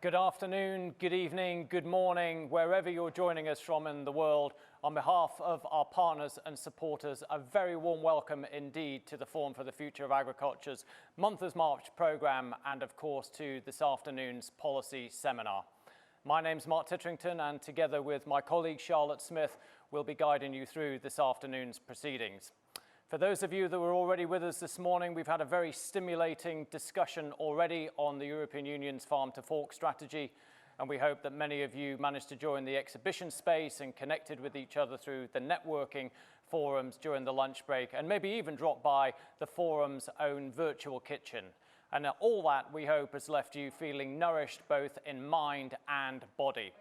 Good afternoon, good evening, good morning, wherever you're joining us from in the world. On behalf of our partners and supporters, a very warm welcome indeed to the Forum for the Future of Agriculture's Month March programme and of course to this afternoon's policy seminar. My name's Mark Titterington and together with my colleague Charlotte Smith, we'll be guiding you through this afternoon's proceedings. For those of you that were already with us this morning, we've had a very stimulating discussion already on the European Union's Farm to Fork strategy, and we hope that many of you managed to join the exhibition space and connected with each other through the networking forums during the lunch break, and maybe even dropped by the forum's own virtual kitchen. And all that, we hope, has left you feeling nourished both in mind and body.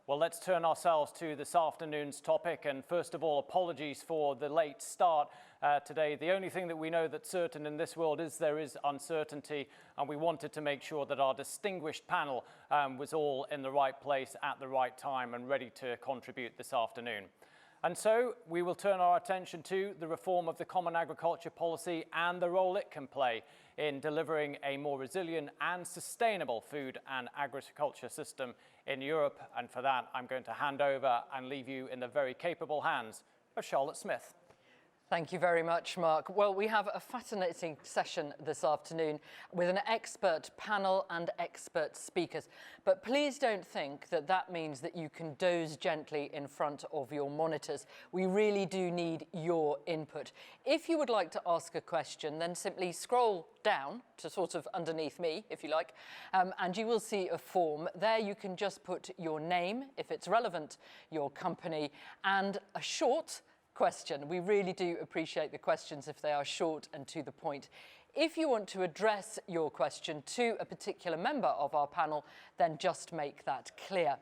Well, let's turn ourselves to this afternoon's topic. And first of all, apologies for the late start today. The only thing that we know that's certain in this world is there is uncertainty. And we wanted to make sure that our distinguished panel was all in the right place at the right time and ready to contribute this afternoon. And so we will turn our attention to the reform of the Common Agriculture Policy and the role it can play in delivering a more resilient and sustainable food and agriculture system in Europe. And for that, I'm going to hand over and leave you in the very capable hands of Charlotte Smith. Thank you very much, Mark. Well, we have a fascinating session this afternoon with an expert panel and expert speakers. But please don't think that that means that you can doze gently in front of your monitors. We really do need your input. If you would like to ask a question, then simply scroll down to sort of underneath me, if you like, and you will see a form. There you can just put your name, if it's relevant, your company, and a short question. We really do appreciate the questions if they are short and to the point. If you want to address your question to a particular member of our panel, then just make that clear.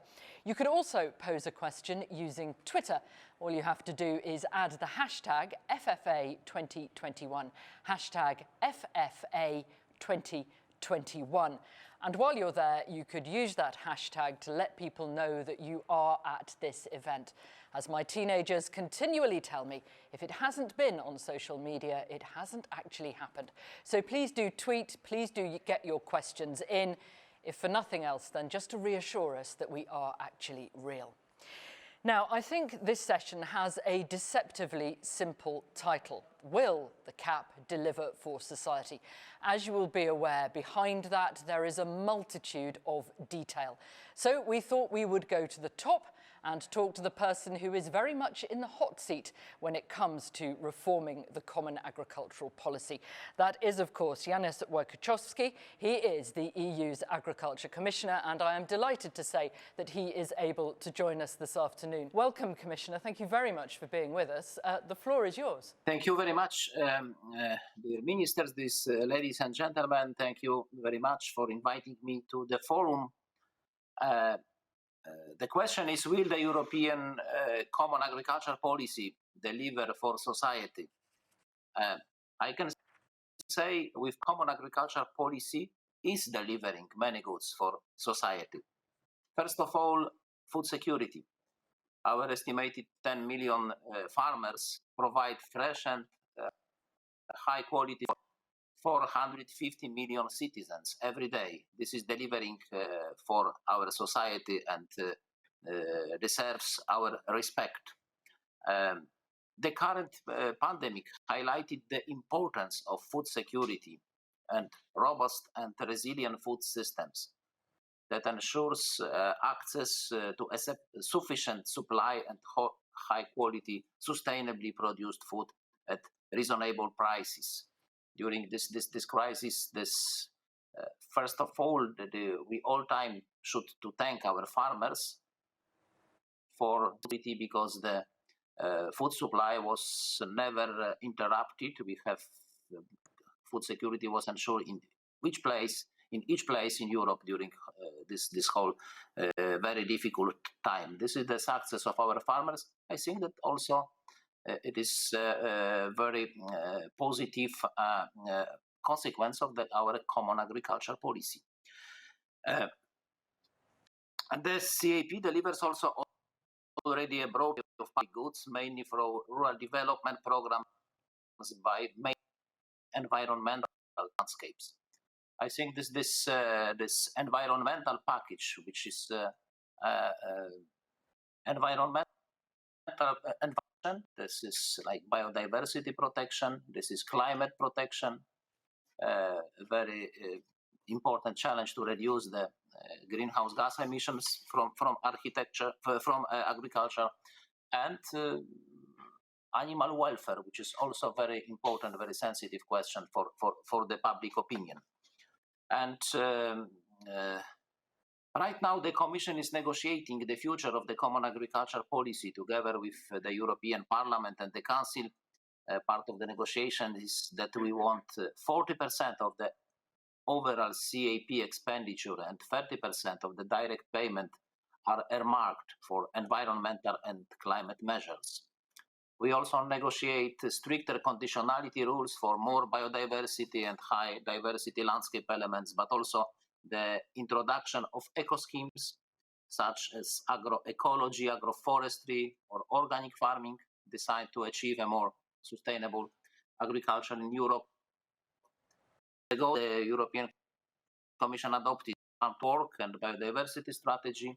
You could also pose a question using Twitter. All you have to do is add the hashtag FFA2021, hashtag FFA2021. And while you're there, you could use that hashtag to let people know that you are at this event. As my teenagers continually tell me, if it hasn't been on social media, it hasn't actually happened. So please do tweet, please do get your questions in, if for nothing else, then just to reassure us that we are actually real. Now, I think this session has a deceptively simple title. Will the CAP deliver for society? As you will be aware, behind that there is a multitude of detail. So we thought we would go to the top and talk to the person who is very much in the hot seat when it comes to reforming the Common Agricultural Policy. That is, of course, Janusz Wojciechowski. He is the EU's Agriculture Commissioner, and I am delighted to say that he is able to join us this afternoon. Welcome, Commissioner. Thank you very much for being with us. The floor is yours. Thank you very much, dear ministers, ladies and gentlemen. Thank you very much for inviting me to the forum. The question is, will the European Common Agricultural Policy deliver for society? I can say with Common Agricultural Policy is delivering many goods for society. First of all, food security. Our estimated 10 million farmers provide fresh and high quality for 450 million citizens every day. This is delivering for our society and deserves our respect. The current pandemic highlighted the importance of food security and robust and resilient food systems that ensures access to a sufficient supply and high quality, sustainably produced food at reasonable prices. During this crisis, first of all, we all time should to thank our farmers for because the food supply was never interrupted. We have food security was ensured in each place in Europe during this whole very difficult time. This is the success of our farmers. I think that also it is a very positive consequence of our Common Agricultural Policy. And the CAP delivers also already a broad of public goods, mainly for rural development programs by environmental landscapes. I think this environmental package, which is environmental this is like biodiversity protection, this is climate protection, a very important challenge to reduce the greenhouse gas emissions from agriculture, and animal welfare, which is also very important, very sensitive question for the public opinion. And right now, the Commission is negotiating the future of the Common Agriculture Policy together with the European Parliament and the Council. Part of the negotiation is that we want 40% of the overall CAP expenditure and 30% of the direct payment are earmarked for environmental and climate measures. We also negotiate stricter conditionality rules for more biodiversity and high diversity landscape elements, but also the introduction of eco-schemes such as agroecology, agroforestry, or organic farming designed to achieve a more sustainable agriculture in Europe. Ago, the European Commission adopted farm work and biodiversity strategy.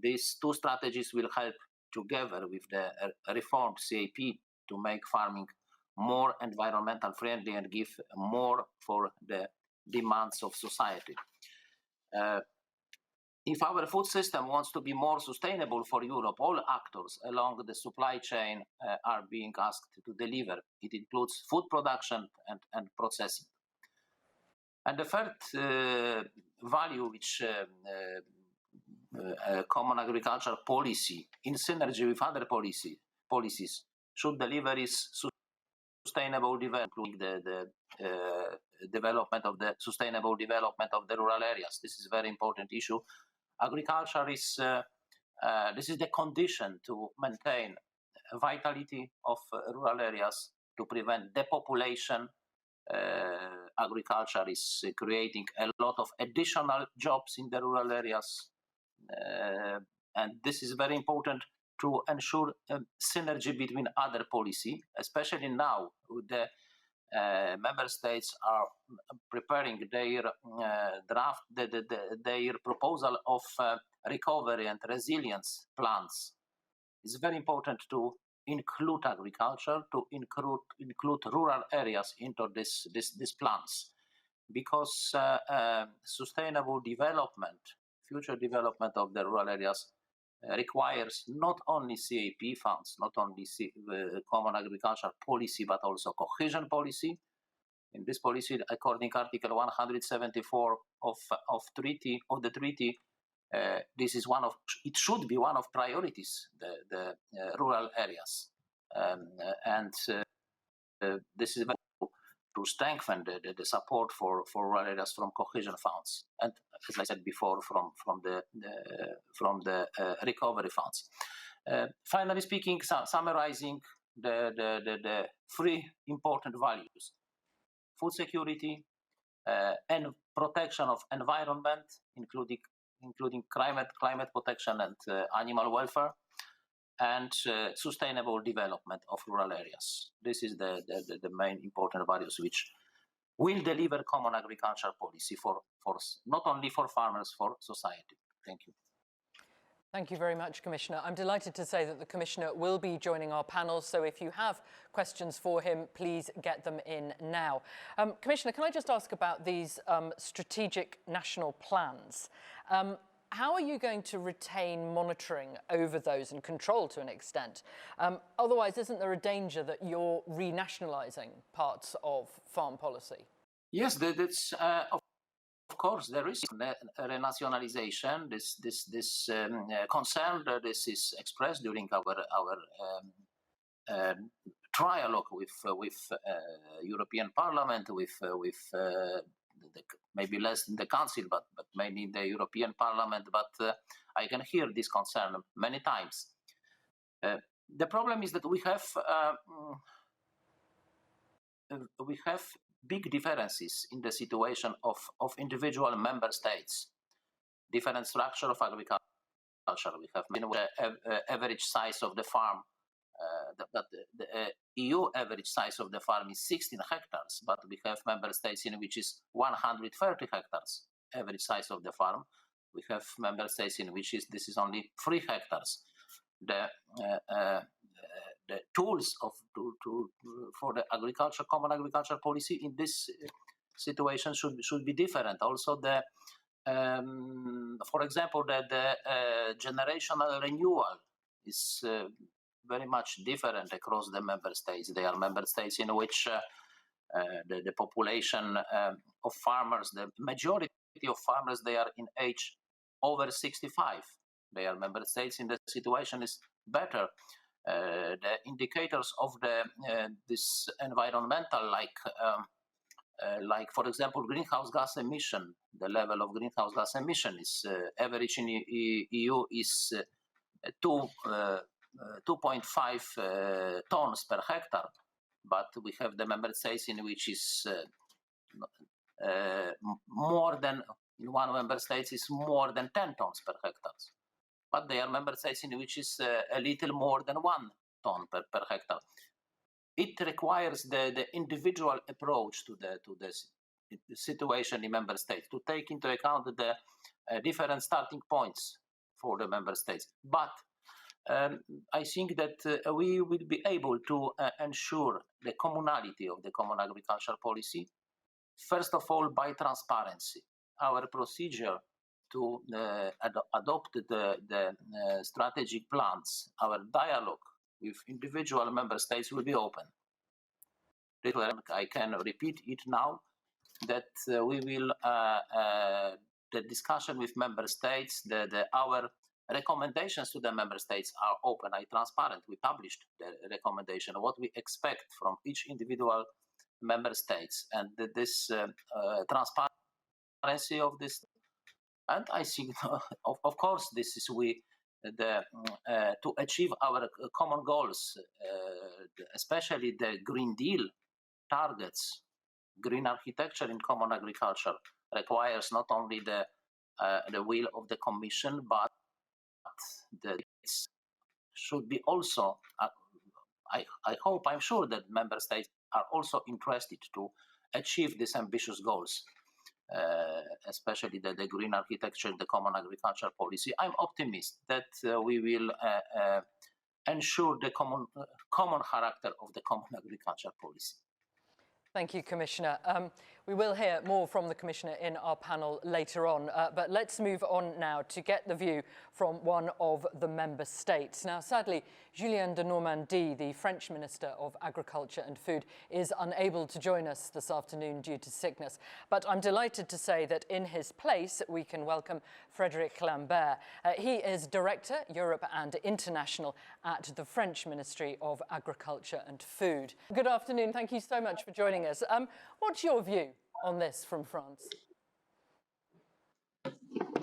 These two strategies will help together with the reformed CAP to make farming more environmental friendly and give more for the demands of society. If our food system wants to be more sustainable for Europe, all actors along the supply chain are being asked to deliver. It includes food production and processing. And the third value which common agriculture policy, in synergy with other policies, should deliver is sustainable development, including the development of the sustainable development of the rural areas. This is a very important issue. Agriculture is this is the condition to maintain vitality of rural areas, to prevent depopulation. Agriculture is creating a lot of additional jobs in the rural areas, and this is very important to ensure synergy between other policy, especially now the member states are preparing their draft, their proposal of recovery and resilience plans. It's very important to include agriculture, to include rural areas into these plans, because sustainable development, future development of the rural areas requires not only CAP funds, not only common agriculture policy, but also cohesion policy. In this policy, according to Article 174 of the treaty, this is it should be one of priorities, the rural areas, and this is to strengthen the support for rural areas from cohesion funds, and as I said before, from the recovery funds. Finally speaking, summarizing the three important values: food security, and protection of environment, including climate protection and animal welfare, and sustainable development of rural areas. This is the main important values which will deliver common agriculture policy for not only for farmers, for society. Thank you. Thank you very much, Commissioner. I'm delighted to say that the Commissioner will be joining our panel, so if you have questions for him, please get them in now. Commissioner, can I just ask about these strategic national plans? How are you going to retain monitoring over those and control to an extent? Otherwise, isn't there a danger that you're renationalising parts of farm policy? Yes, that's of course there is renationalization. This concern, this is expressed during our dialogue with European Parliament, with maybe less in the Council, but mainly in the European Parliament. But I can hear this concern many times. The problem is that we have big differences in the situation of individual member states. Different structure of agriculture. We have average size of the farm the EU average size of the farm is 16 hectares, but we have member states in which is 130 hectares average size of the farm. We have member states in which this is only 3 hectares. The tools for the common agriculture policy in this situation should be different. Also, for example, the generational renewal is very much different across the member states. There are member states in which the population of farmers, the majority of farmers, they are in age over 65. There are member states in the situation is better. The indicators of this environmental, like for example, greenhouse gas emission, the level of greenhouse gas emission is average in EU is 2.5 tons per hectare, but we have the member states in which is more than, in one member state is more than 10 tons per hectare. But there are member states in which is a little more than 1 ton per hectare. It requires the individual approach to the situation in member states, to take into account the different starting points for the member states. But I think that we will be able to ensure the commonality of the common agricultural policy, first of all, by transparency. Our procedure to adopt the strategic plans, our dialogue with individual member states will be open. I can repeat it now, that we will, the discussion with member states, our recommendations to the member states are open and transparent. We published the recommendation, what we expect from each individual member states, and this transparency of this. And I think, of course, this is to achieve our common goals, especially the Green Deal targets. Green architecture in common agriculture requires not only the will of the Commission, but it should be also. I'm sure that member states are also interested to achieve these ambitious goals. Especially the green architecture, the common agricultural policy. I'm optimistic that we will ensure the common character of the common agricultural policy. Thank you, Commissioner. We will hear more from the Commissioner in our panel later on, but let's move on now to get the view from one of the member states. Now, sadly, Julien de Normandie, the French Minister of Agriculture and Food, is unable to join us this afternoon due to sickness. But I'm delighted to say that in his place, we can welcome Frédéric Lambert. He is Director, Europe and International at the French Ministry of Agriculture and Food. Good afternoon. Thank you so much for joining us. What's your view on this from France?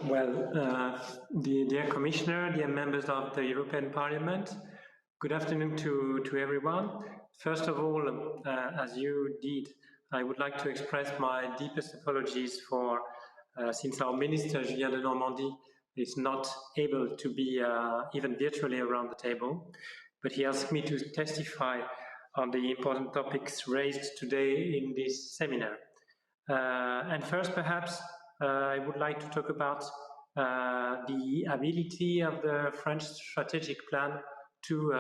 Well, dear Commissioner, dear members of the European Parliament, good afternoon to everyone. First of all, as you did, I would like to express my deepest apologies for, since our Minister, Julien de Normandie, is not able to be even virtually around the table, but he asked me to testify on the important topics raised today in this seminar. And first, perhaps, I would like to talk about the ability of the French strategic plan to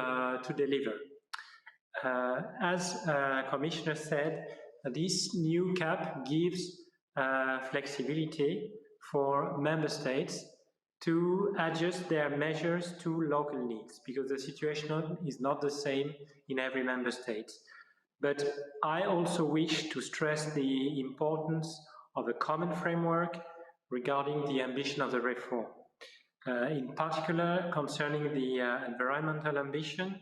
deliver. As Commissioner said, this new CAP gives flexibility for member states to adjust their measures to local needs, because the situation is not the same in every member state. But I also wish to stress the importance of a common framework regarding the ambition of the reform, in particular concerning the environmental ambition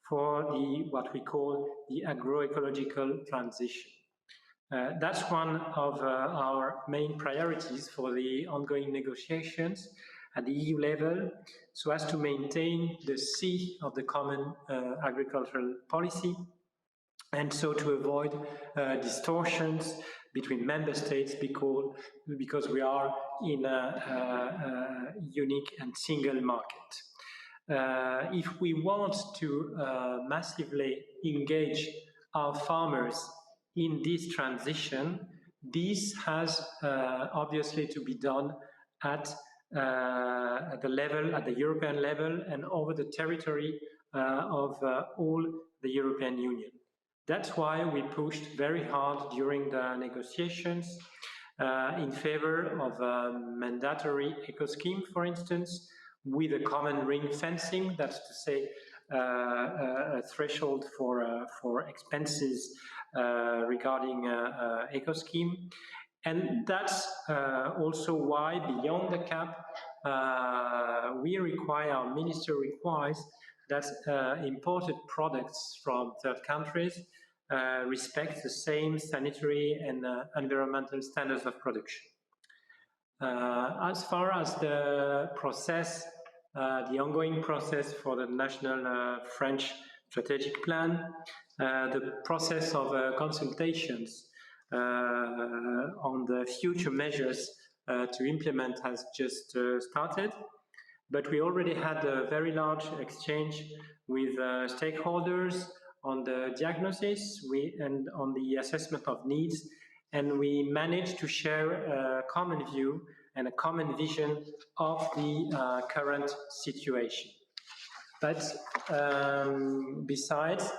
for what we call the agroecological transition. That's one of our main priorities for the ongoing negotiations at the EU level, so as to maintain the C of the common agricultural policy, and so to avoid distortions between member states because we are in a unique and single market. if we want to massively engage our farmers in this transition, this has obviously to be done at the European level and over the territory of all the European Union. That's why we pushed very hard during the negotiations in favor of a mandatory eco-scheme, for instance, with a common ring fencing, that's to say a threshold for expenses regarding eco-scheme. And that's also why, beyond the cap, our minister requires that imported products from third countries respect the same sanitary and environmental standards of production. As far as the process, the ongoing process for the national French strategic plan, the process of consultations on the future measures to implement has just started, but we already had a very large exchange with stakeholders on the diagnosis and on the assessment of needs, and we managed to share a common view and a common vision of the current situation. But besides,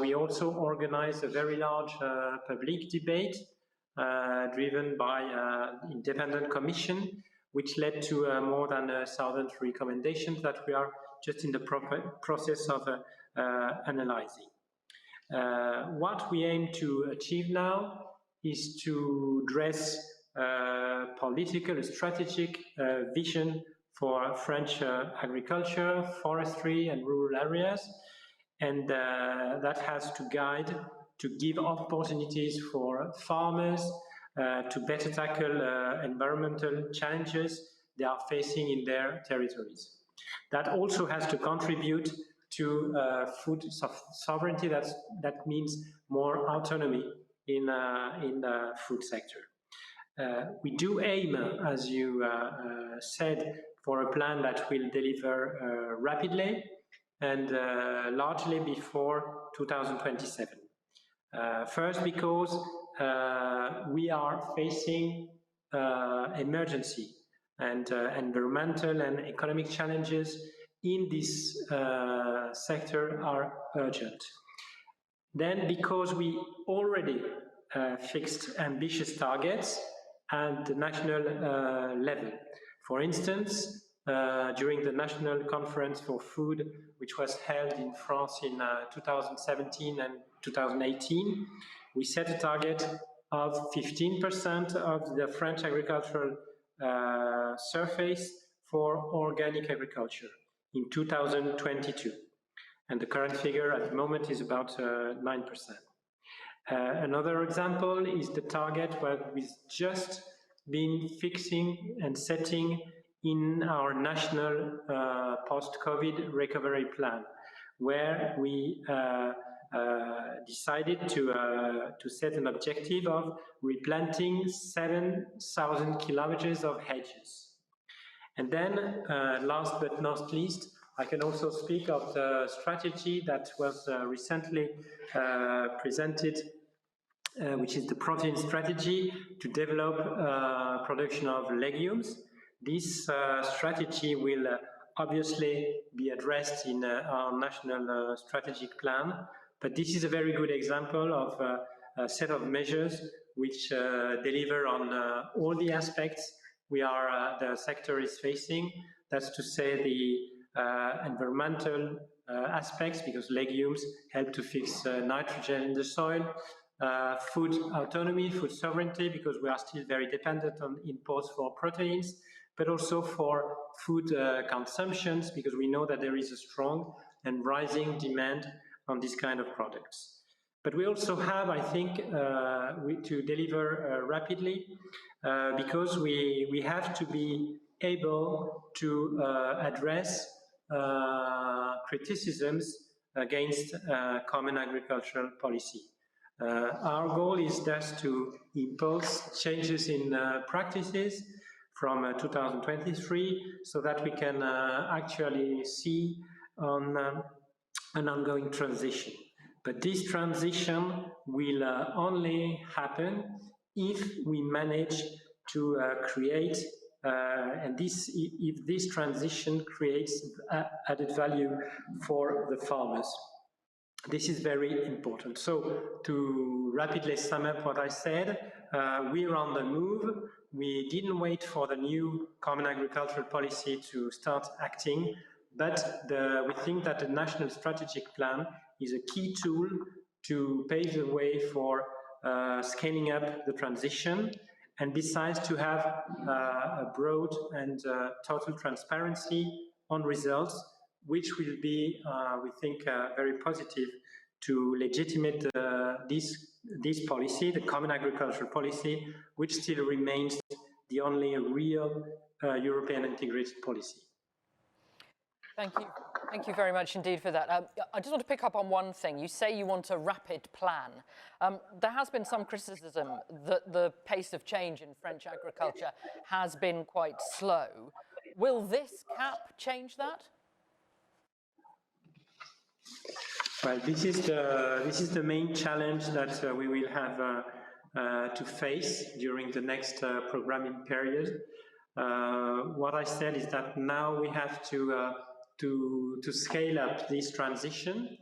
we also organized a very large public debate driven by an independent commission, which led to more than 1,000 recommendations that we are just in the process of analyzing. What we aim to achieve now is to dress political, strategic vision for French agriculture, forestry and rural areas, and that has to guide, to give opportunities for farmers to better tackle environmental challenges they are facing in their territories. That also has to contribute to food sovereignty. That means more autonomy in the food sector. We do aim, as you said, for a plan that will deliver rapidly and largely before 2027. First, because we are facing emergency and environmental and economic challenges in this sector are urgent. Then, because we already fixed ambitious targets at the national level. For instance, during the National Conference for Food, which was held in France in 2017 and 2018, we set a target of 15% of the French agricultural surface for organic agriculture in 2022. And the current figure at the moment is about 9%. Another example is the target what we've just been fixing and setting in our national post-COVID recovery plan, where we decided to set an objective of replanting 7,000 kilometers of hedges. And then, last but not least, I can also speak of the strategy that was recently presented, which is the protein strategy to develop production of legumes. This strategy will obviously be addressed in our national strategic plan, but this is a very good example of a set of measures which deliver on all the aspects the sector is facing. That's to say the environmental aspects, because legumes help to fix nitrogen in the soil, food autonomy, food sovereignty, because we are still very dependent on imports for proteins, but also for food consumptions, because we know that there is a strong and rising demand on this kind of products. But we also have, I think, to deliver rapidly, because we have to be able to address criticisms against common agricultural policy. Our goal is thus to impose changes in practices from 2023, so that we can actually see on an ongoing transition. But this transition will only happen if we manage to create, if this transition creates added value for the farmers. This is very important. So to rapidly sum up what I said, we're on the move. We didn't wait for the new Common Agricultural Policy to start acting, but we think that the National Strategic Plan is a key tool to pave the way for scaling up the transition, and besides to have a broad and total transparency on results, which will be, we think, very positive to legitimate this policy, the Common Agricultural Policy, which still remains the only real European integrated policy. Thank you. Thank you very much indeed for that. I just want to pick up on one thing. You say you want a rapid plan. There has been some criticism that the pace of change in French agriculture has been quite slow. Will this CAP change that? Well, this is the main challenge that we will have to face during the next programming period. What I said is that now we have to scale up this transition,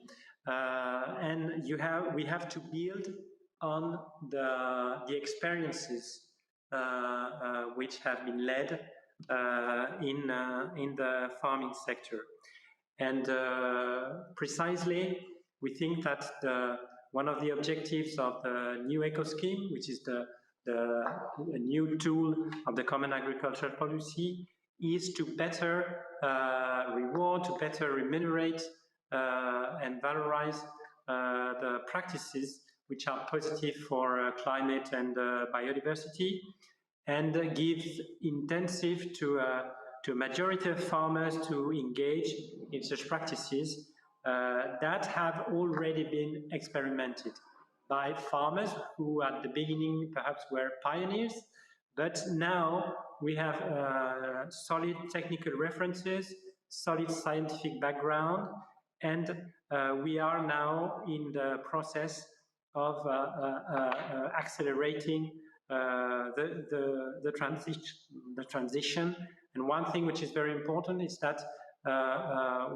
and we have to build on the experiences which have been led in the farming sector. And precisely, we think that one of the objectives of the new eco scheme, which is the new tool of the Common Agricultural Policy, is to better reward, to better remunerate and valorize the practices which are positive for climate and biodiversity, and give incentive to a majority of farmers to engage in such practices that have already been experimented by farmers who at the beginning perhaps were pioneers, but now we have solid technical references, solid scientific background, and we are now in the process of accelerating the transition. And one thing which is very important is that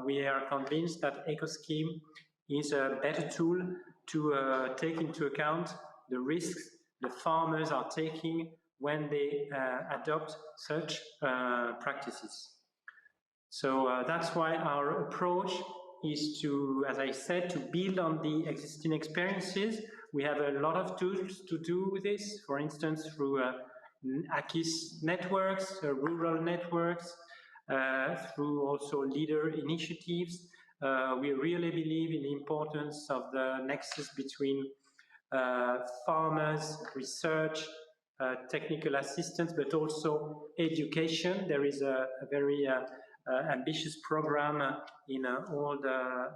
we are convinced that eco-scheme is a better tool to take into account the risks the farmers are taking when they adopt such practices. So that's why our approach is to, as I said, to build on the existing experiences. We have a lot of tools to do this, for instance, through AKIS networks, rural networks, through also leader initiatives. We really believe in the importance of the nexus between farmers, research, technical assistance, but also education. There is a very ambitious program in all the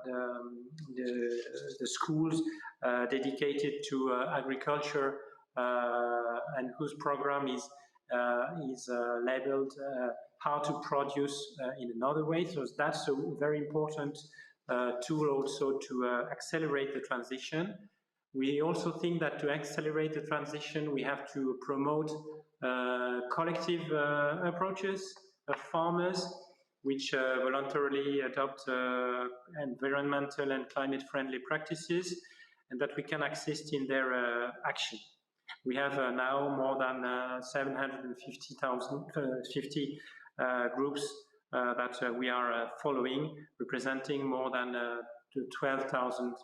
schools dedicated to agriculture, and whose program is labeled how to produce in another way. So that's a very important tool also to accelerate the transition. We also think that to accelerate the transition, we have to promote collective approaches of farmers which voluntarily adopt environmental and climate-friendly practices, and that we can assist in their action. We have now more than 750 groups that we are following, representing more than 12,000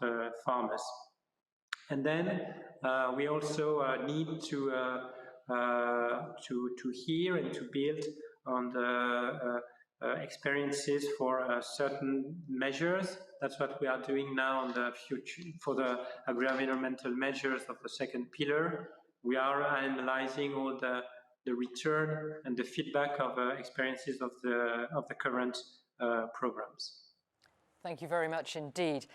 farmers. And then we also need to hear and to build on the experiences for certain measures. That's what we are doing now on the future for the agri-environmental measures of the second pillar. We are analyzing all the return and the feedback of experiences of the current programs. Thank you very much indeed.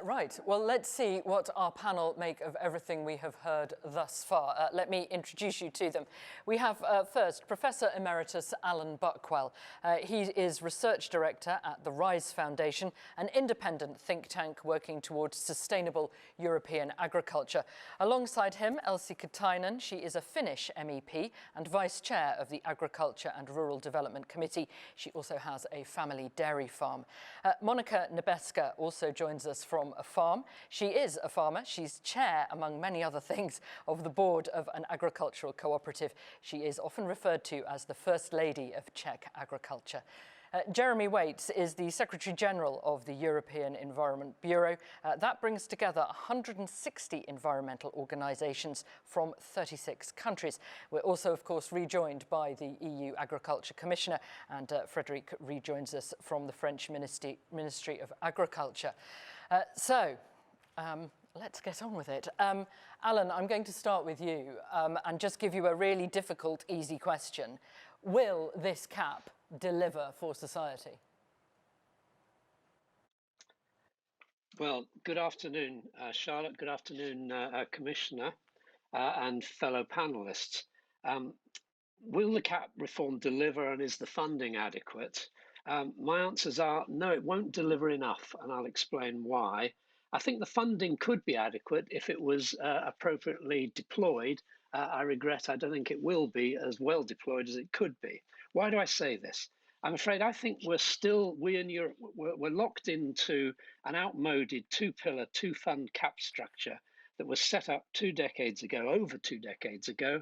Right, well, let's see what our panel make of everything we have heard thus far. Let me introduce you to them. We have first Professor Emeritus Alan Buckwell. He is Research Director at the RISE Foundation, an independent think tank working towards sustainable European agriculture. Alongside him, Elsi Katainen. She is a Finnish MEP and Vice Chair of the Agriculture and Rural Development Committee. She also has a family dairy farm. Monica Nebeska also joins us from a farm. She is a farmer. She's chair, among many other things, of the board of an agricultural cooperative. She is often referred to as the First Lady of Czech agriculture. Jeremy Waits is the Secretary General of the European Environment Bureau. That brings together 160 environmental organisations from 36 countries. We're also, of course, rejoined by the EU Agriculture Commissioner, and Frédéric rejoins us from the French Ministry of Agriculture. Let's get on with it. Alan, I'm going to start with you and just give you a really difficult, easy question. Will this CAP deliver for society? Well, good afternoon, Charlotte. Good afternoon, Commissioner and fellow panelists. Will the CAP reform deliver, and is the funding adequate? My answers are no, it won't deliver enough, and I'll explain why. I think the funding could be adequate if it was appropriately deployed. I regret I don't think it will be as well deployed as it could be. Why do I say this? I'm afraid I think we in Europe, we're locked into an outmoded two-pillar, two-fund CAP structure that was set up over 2 decades ago,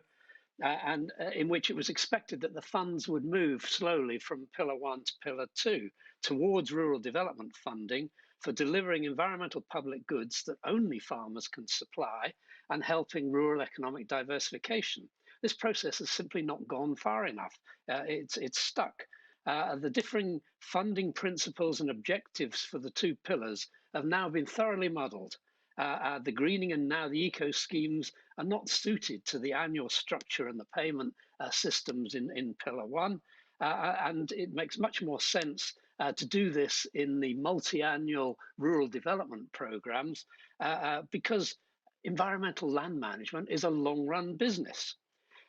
and in which it was expected that the funds would move slowly from Pillar 1 to Pillar 2 towards rural development funding for delivering environmental public goods that only farmers can supply and helping rural economic diversification. This process has simply not gone far enough. It's stuck. The differing funding principles and objectives for the two pillars have now been thoroughly muddled. The greening and now the eco schemes are not suited to the annual structure and the payment systems in Pillar 1. And it makes much more sense to do this in the multi-annual rural development programs because environmental land management is a long-run business.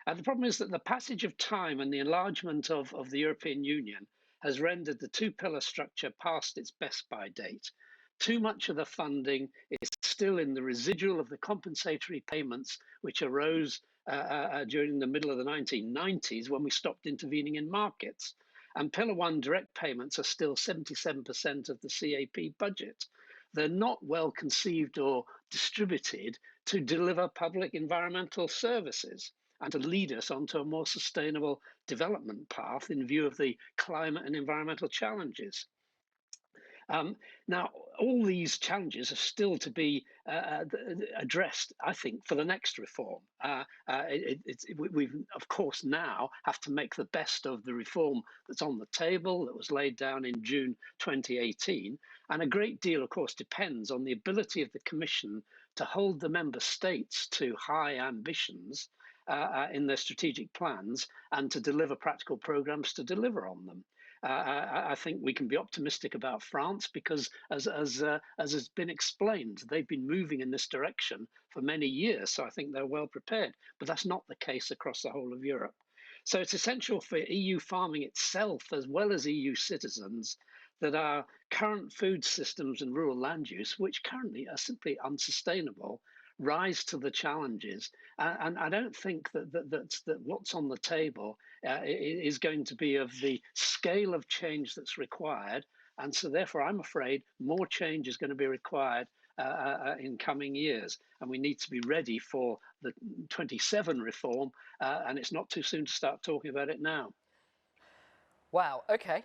The problem is that the passage of time and the enlargement of the European Union has rendered the two-pillar structure past its best-by date. Too much of the funding is still in the residual of the compensatory payments which arose during the middle of the 1990s when we stopped intervening in markets. And Pillar 1 direct payments are still 77% of the CAP budget. They're not well conceived or distributed to deliver public environmental services and to lead us onto a more sustainable development path in view of the climate and environmental challenges. Now, all these challenges are still to be addressed, I think, for the next reform. We, of course, now have to make the best of the reform that's on the table, that was laid down in June 2018. And a great deal, of course, depends on the ability of the Commission to hold the member states to high ambitions in their strategic plans and to deliver practical programs to deliver on them. I think we can be optimistic about France because, as has been explained, they've been moving in this direction for many years. So I think they're well prepared. But that's not the case across the whole of Europe. So it's essential for EU farming itself, as well as EU citizens, that our current food systems and rural land use, which currently are simply unsustainable, rise to the challenges. And I don't think that what's on the table is going to be of the scale of change that's required. And so therefore, I'm afraid more change is going to be required in coming years. And we need to be ready for the 27 reform. And it's not too soon to start talking about it now. Wow, okay.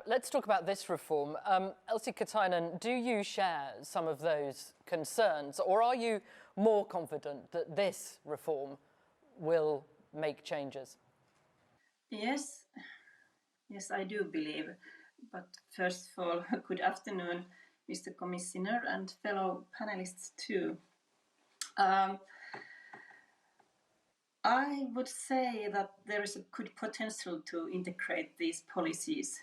Let's talk about this reform. Elsi Katainen, do you share some of those concerns, or are you more confident that this reform will make changes? Yes, I do believe. But first of all, good afternoon, Mr. Commissioner and fellow panelists too. I would say that there is a good potential to integrate these policies.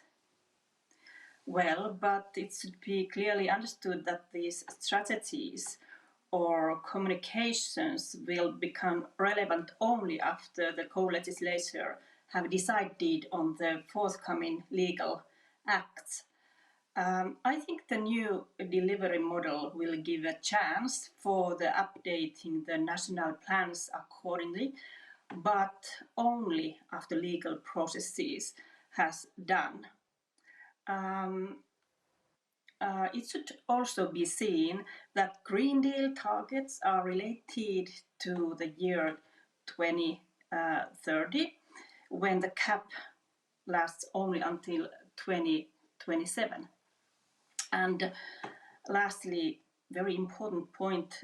well, but it should be clearly understood that these strategies or communications will become relevant only after the co-legislature have decided on the forthcoming legal acts. I think the new delivery model will give a chance for the updating the national plans accordingly, but only after legal processes has done. It should also be seen that Green Deal targets are related to the year 2030, when the cap lasts only until 2027. And lastly, very important point,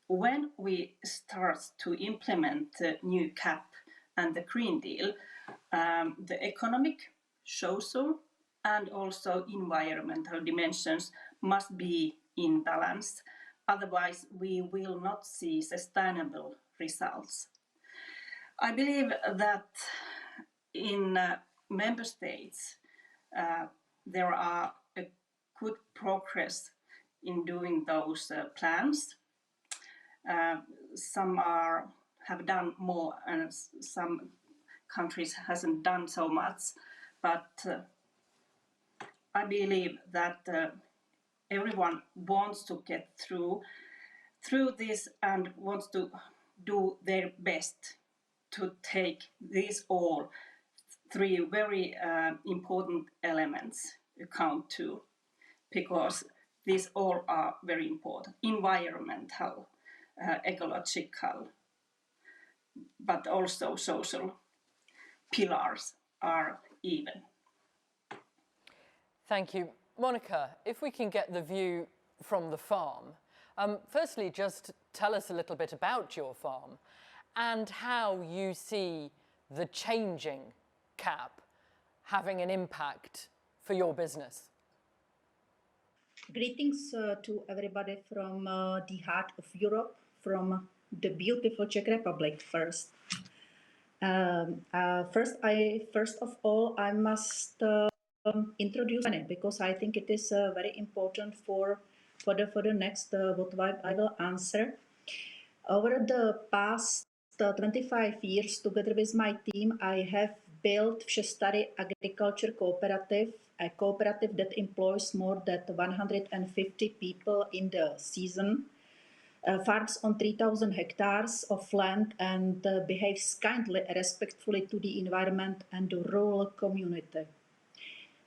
when we start to implement the new cap and the Green Deal, the economic, social, and also environmental dimensions must be in balance. Otherwise, we will not see sustainable results. I believe that in member states, there are a good progress in doing those plans. Some have done more, and some countries hasn't done so much. But I believe that everyone wants to get through this and wants to do their best to take these all three very important elements account to, because these all are very important: environmental, ecological, but also social pillars are even. Thank you. Monica, if we can get the view from the farm, firstly, just tell us a little bit about your farm and how you see the changing cap having an impact for your business. Greetings to everybody from the heart of Europe, from the beautiful Czech Republic first. First of all, I must introduce it, because I think it is very important for the next what I will answer. Over the past 25 years, together with my team, I have built Všestary Agriculture Cooperative, a cooperative that employs more than 150 people in the season, farms on 3,000 hectares of land, and behaves kindly and respectfully to the environment and the rural community.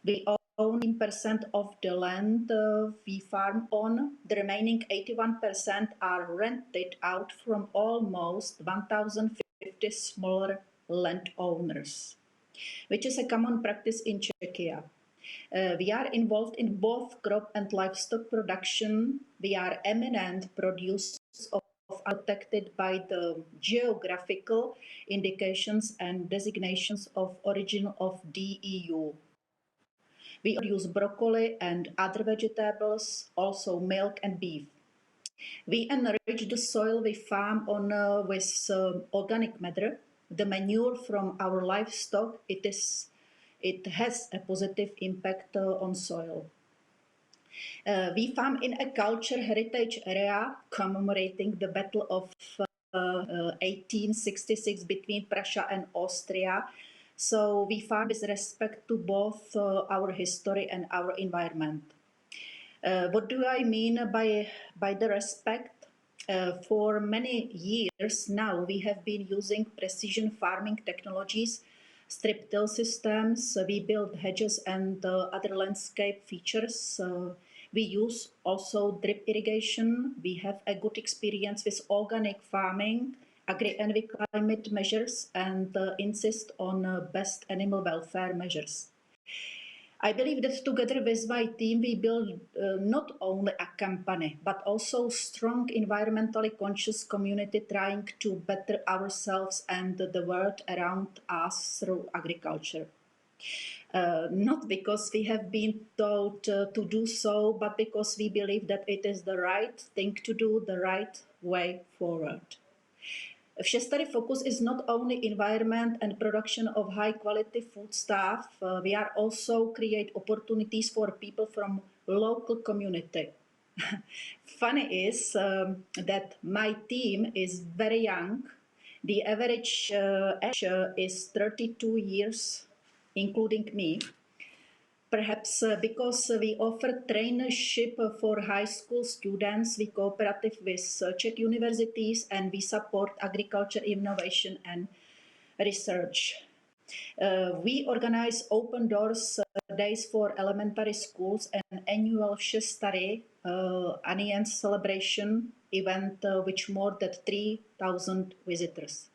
We own 10% of the land we farm on. The remaining 81% are rented out from almost 1,050 smaller landowners, which is a common practice in Czechia. We are involved in both crop and livestock production. We are eminent producers of protected by the geographical indications and designations of origin of the EU. We produce broccoli and other vegetables, also milk and beef. We enrich the soil we farm on with organic matter. The manure from our livestock, it has a positive impact on soil. We farm in a culture heritage area commemorating the Battle of 1866 between Prussia and Austria. So we farm with respect to both our history and our environment. What do I mean by the respect? For many years now, we have been using precision farming technologies, strip till systems. We build hedges and other landscape features. We use also drip irrigation. We have a good experience with organic farming, agri-envy climate measures, and insist on best animal welfare measures. I believe that together with my team, we build not only a company, but also strong environmentally conscious community trying to better ourselves and the world around us through agriculture. Not because we have been told to do so, but because we believe that it is the right thing to do, the right way forward. Vše Tady focus is not only environment and production of high quality food stuff, we are also create opportunities for people from local community. Funny is that my team is very young. The average age is 32 years, including me. Perhaps because we offer traineeship for high school students, we cooperate with Czech universities and we support agriculture innovation and research. We organize open doors days for elementary schools and annual Vše Tady annual celebration event which more than 3,000 visitors.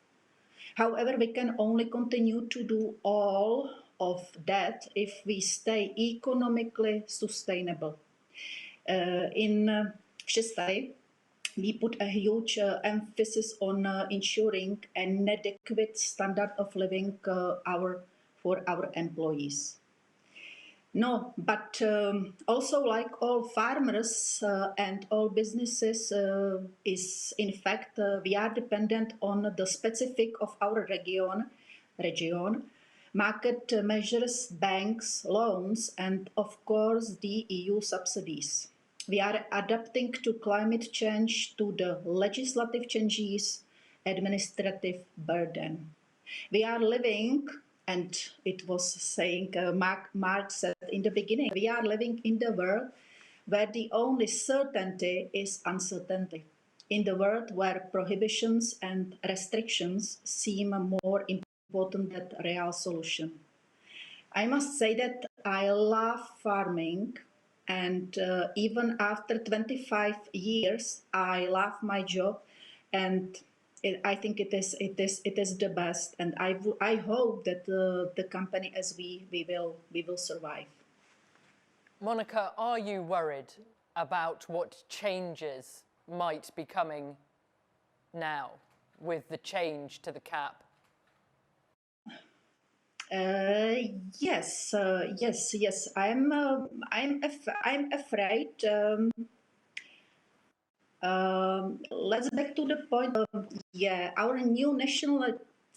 However, we can only continue to do all of that if we stay economically sustainable. In Vše Tady, we put a huge emphasis on ensuring an adequate standard of living for our employees. No, but also like all farmers and all businesses is in fact we are dependent on the specific of our region, market measures, banks, loans, and of course the EU subsidies. We are adapting to climate change, to the legislative changes, administrative burden. We are living, and it was saying, Mark said in the beginning, we are living in the world where the only certainty is uncertainty. In the world where prohibitions and restrictions seem more important than real solution. I must say that I love farming, and even after 25 years, I love my job, and I think it is the best, and I hope that the company as we will survive. Monica, are you worried about what changes might be coming now with the change to the cap? Yes. I'm afraid. Let's back to the point. Our new national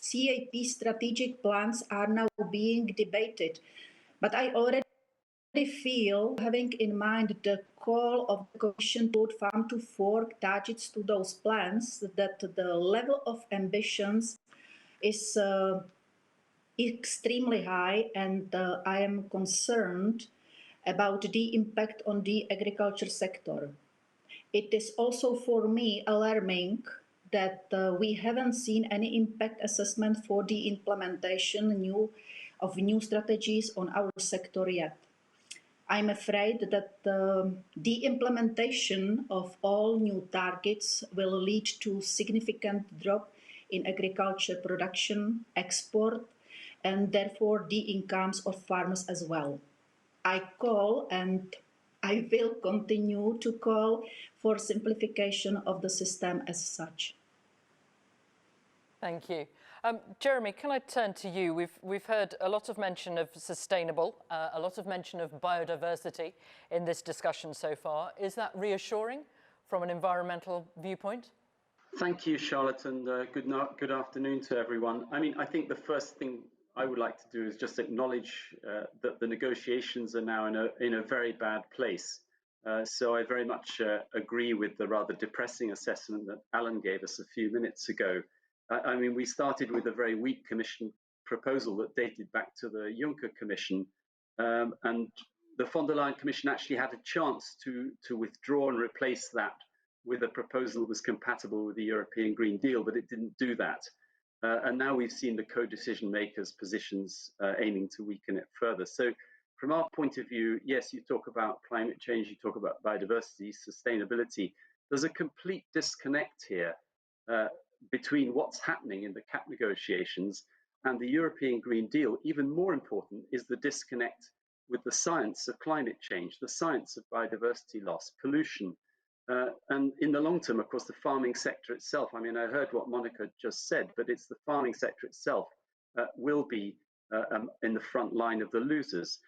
CAP strategic plans are now being debated, but I already feel, having in mind the call of the Commission to Farm to Fork targets to those plans, that the level of ambitions is extremely high, and I am concerned about the impact on the agriculture sector. It is also for me alarming that we haven't seen any impact assessment for the implementation of new strategies on our sector yet. I'm afraid that the implementation of all new targets will lead to significant drop in agriculture production, export, and therefore the incomes of farmers as well. I call, and I will continue to call, for simplification of the system as such. Thank you. Jeremy, can I turn to you? We've heard a lot of mention of sustainable, a lot of mention of biodiversity in this discussion so far. Is that reassuring from an environmental viewpoint? Thank you, Charlotte, and good afternoon to everyone. I mean, I think the first thing I would like to do is just acknowledge that the negotiations are now in a very bad place. So I very much agree with the rather depressing assessment that Alan gave us a few minutes ago. I mean, we started with a very weak Commission proposal that dated back to the Juncker Commission, and the von der Leyen Commission actually had a chance to withdraw and replace that with a proposal that was compatible with the European Green Deal, but it didn't do that. And now we've seen the co-decision makers' positions aiming to weaken it further. So from our point of view, yes, you talk about climate change, you talk about biodiversity, sustainability. There's a complete disconnect here between what's happening in the CAP negotiations and the European Green Deal. Even more important is the disconnect with the science of climate change, the science of biodiversity loss, pollution. And in the long term, of course, the farming sector itself, I mean, I heard what Monica just said, but it's the farming sector itself will be in the front line of the losers.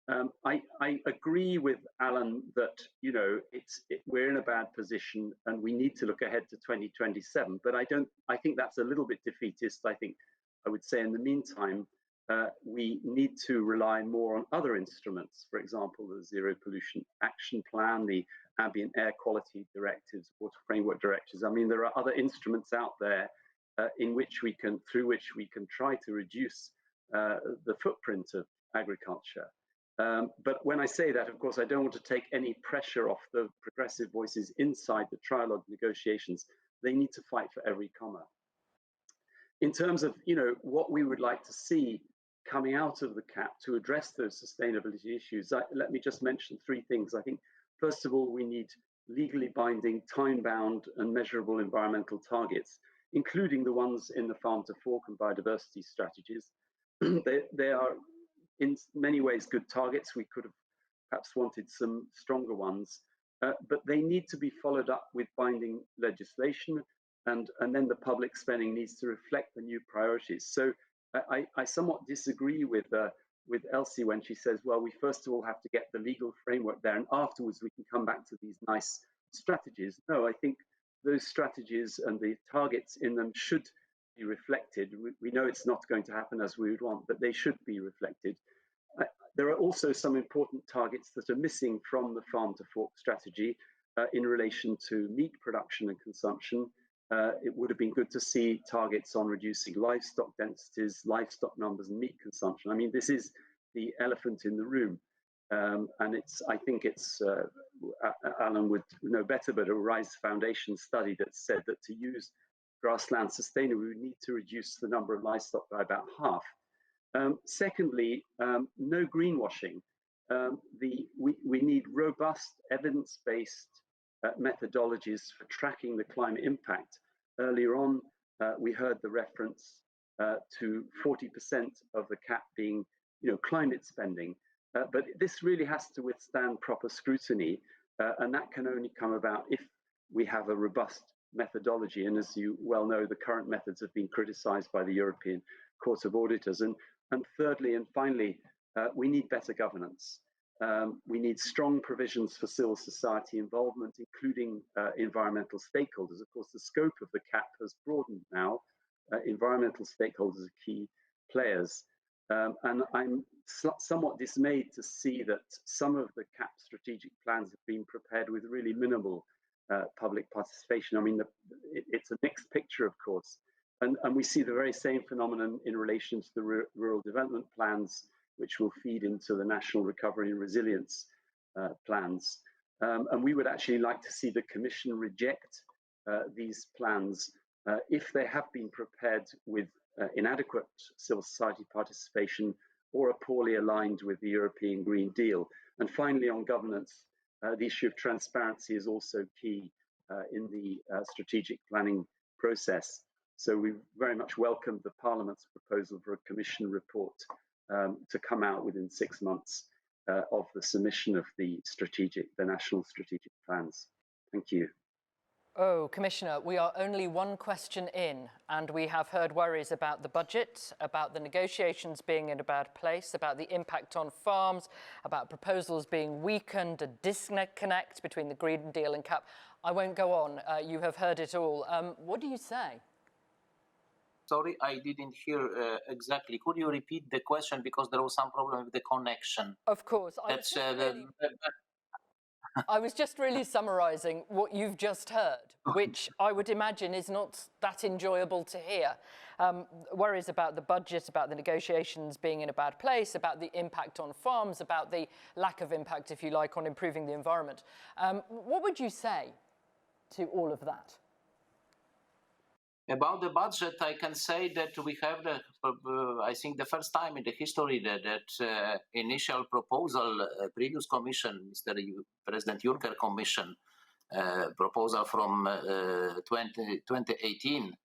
I agree with Alan that, you know, we're in a bad position and we need to look ahead to 2027. But I think that's a little bit defeatist. I think I would say in the meantime, we need to rely more on other instruments. For example, the Zero Pollution Action Plan, the Ambient Air Quality Directives, Water Framework Directives. I mean, there are other instruments out there through which we can try to reduce the footprint of agriculture. But when I say that, of course, I don't want to take any pressure off the progressive voices inside the trilogue negotiations. They need to fight for every comma. In terms of, you know, what we would like to see coming out of the CAP to address those sustainability issues, let me just mention three things. I think, first of all, we need legally binding, time-bound and measurable environmental targets, including the ones in the farm to fork and biodiversity strategies. They are in many ways good targets. We could have perhaps wanted some stronger ones, but they need to be followed up with binding legislation, and then the public spending needs to reflect the new priorities. So I somewhat disagree with Elsie when she says, well, we first of all have to get the legal framework there, and afterwards we can come back to these nice strategies. No, I think those strategies and the targets in them should be reflected. We know it's not going to happen as we would want, but they should be reflected. There are also some important targets that are missing from the farm to fork strategy in relation to meat production and consumption. It would have been good to see targets on reducing livestock densities, livestock numbers, and meat consumption. I mean, this is the elephant in the room. And I think Alan would know better, but a Rise Foundation study that said that to use grassland sustainably, we need to reduce the number of livestock by about half. Secondly, no greenwashing. We need robust, evidence-based methodologies for tracking the climate impact. Earlier on, we heard the reference to 40% of the CAP being, you know, climate spending. But this really has to withstand proper scrutiny, and that can only come about if we have a robust methodology. And as you well know, the current methods have been criticized by the European Court of Auditors. And thirdly and finally, we need better governance. We need strong provisions for civil society involvement, including environmental stakeholders. Of course, the scope of the CAP has broadened now. Environmental stakeholders are key players. And I'm somewhat dismayed to see that some of the CAP strategic plans have been prepared with really minimal public participation. I mean, it's a mixed picture, of course. And we see the very same phenomenon in relation to the rural development plans, which will feed into the national recovery and resilience plans. And we would actually like to see the Commission reject these plans if they have been prepared with inadequate civil society participation or are poorly aligned with the European Green Deal. And finally, on governance, the issue of transparency is also key in the strategic planning process. So we very much welcome the Parliament's proposal for a Commission report to come out within 6 months of the submission of the national strategic plans. Thank you. Oh, Commissioner, we are only one question in, and we have heard worries about the budget, about the negotiations being in a bad place, about the impact on farms, about proposals being weakened, a disconnect between the Green Deal and CAP. I won't go on. You have heard it all. What do you say? Sorry, I didn't hear exactly. Could you repeat the question, because there was some problem with the connection? Of course. I was just really summarising what you've just heard, which I would imagine is not that enjoyable to hear. Worries about the budget, about the negotiations being in a bad place, about the impact on farms, about the lack of impact, if you like, on improving the environment. What would you say to all of that? About the budget, I can say that we have I think the first time in the history that initial proposal, previous commission, President Juncker Commission, proposal from 2018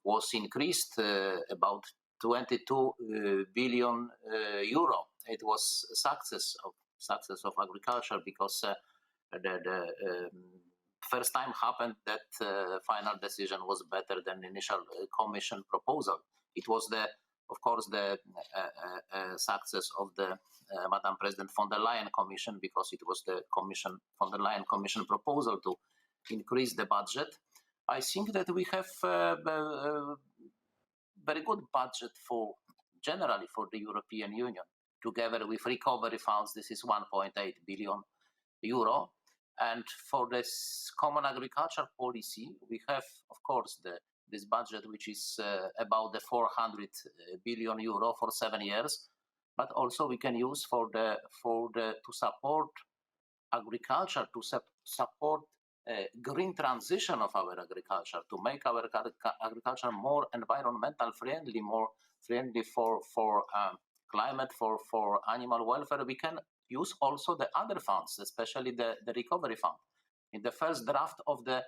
was increased about 22 billion euro. It was a success of agriculture, because the first time happened that final decision was better than initial commission proposal. It was the of course, the success of the Madam President von der Leyen Commission, because it was the von der Leyen Commission proposal to increase the budget. I think that we have a very good budget generally for the European Union. Together with recovery funds, this is 1.8 billion euro. And for this common agriculture policy, we have, of course, this budget, which is about the 400 billion euro for 7 years, but also we can use to support agriculture, to support green transition of our agriculture, to make our agriculture more environmental friendly, more friendly for climate, for animal welfare. We can use also the other funds, especially the recovery fund. In the first draft of the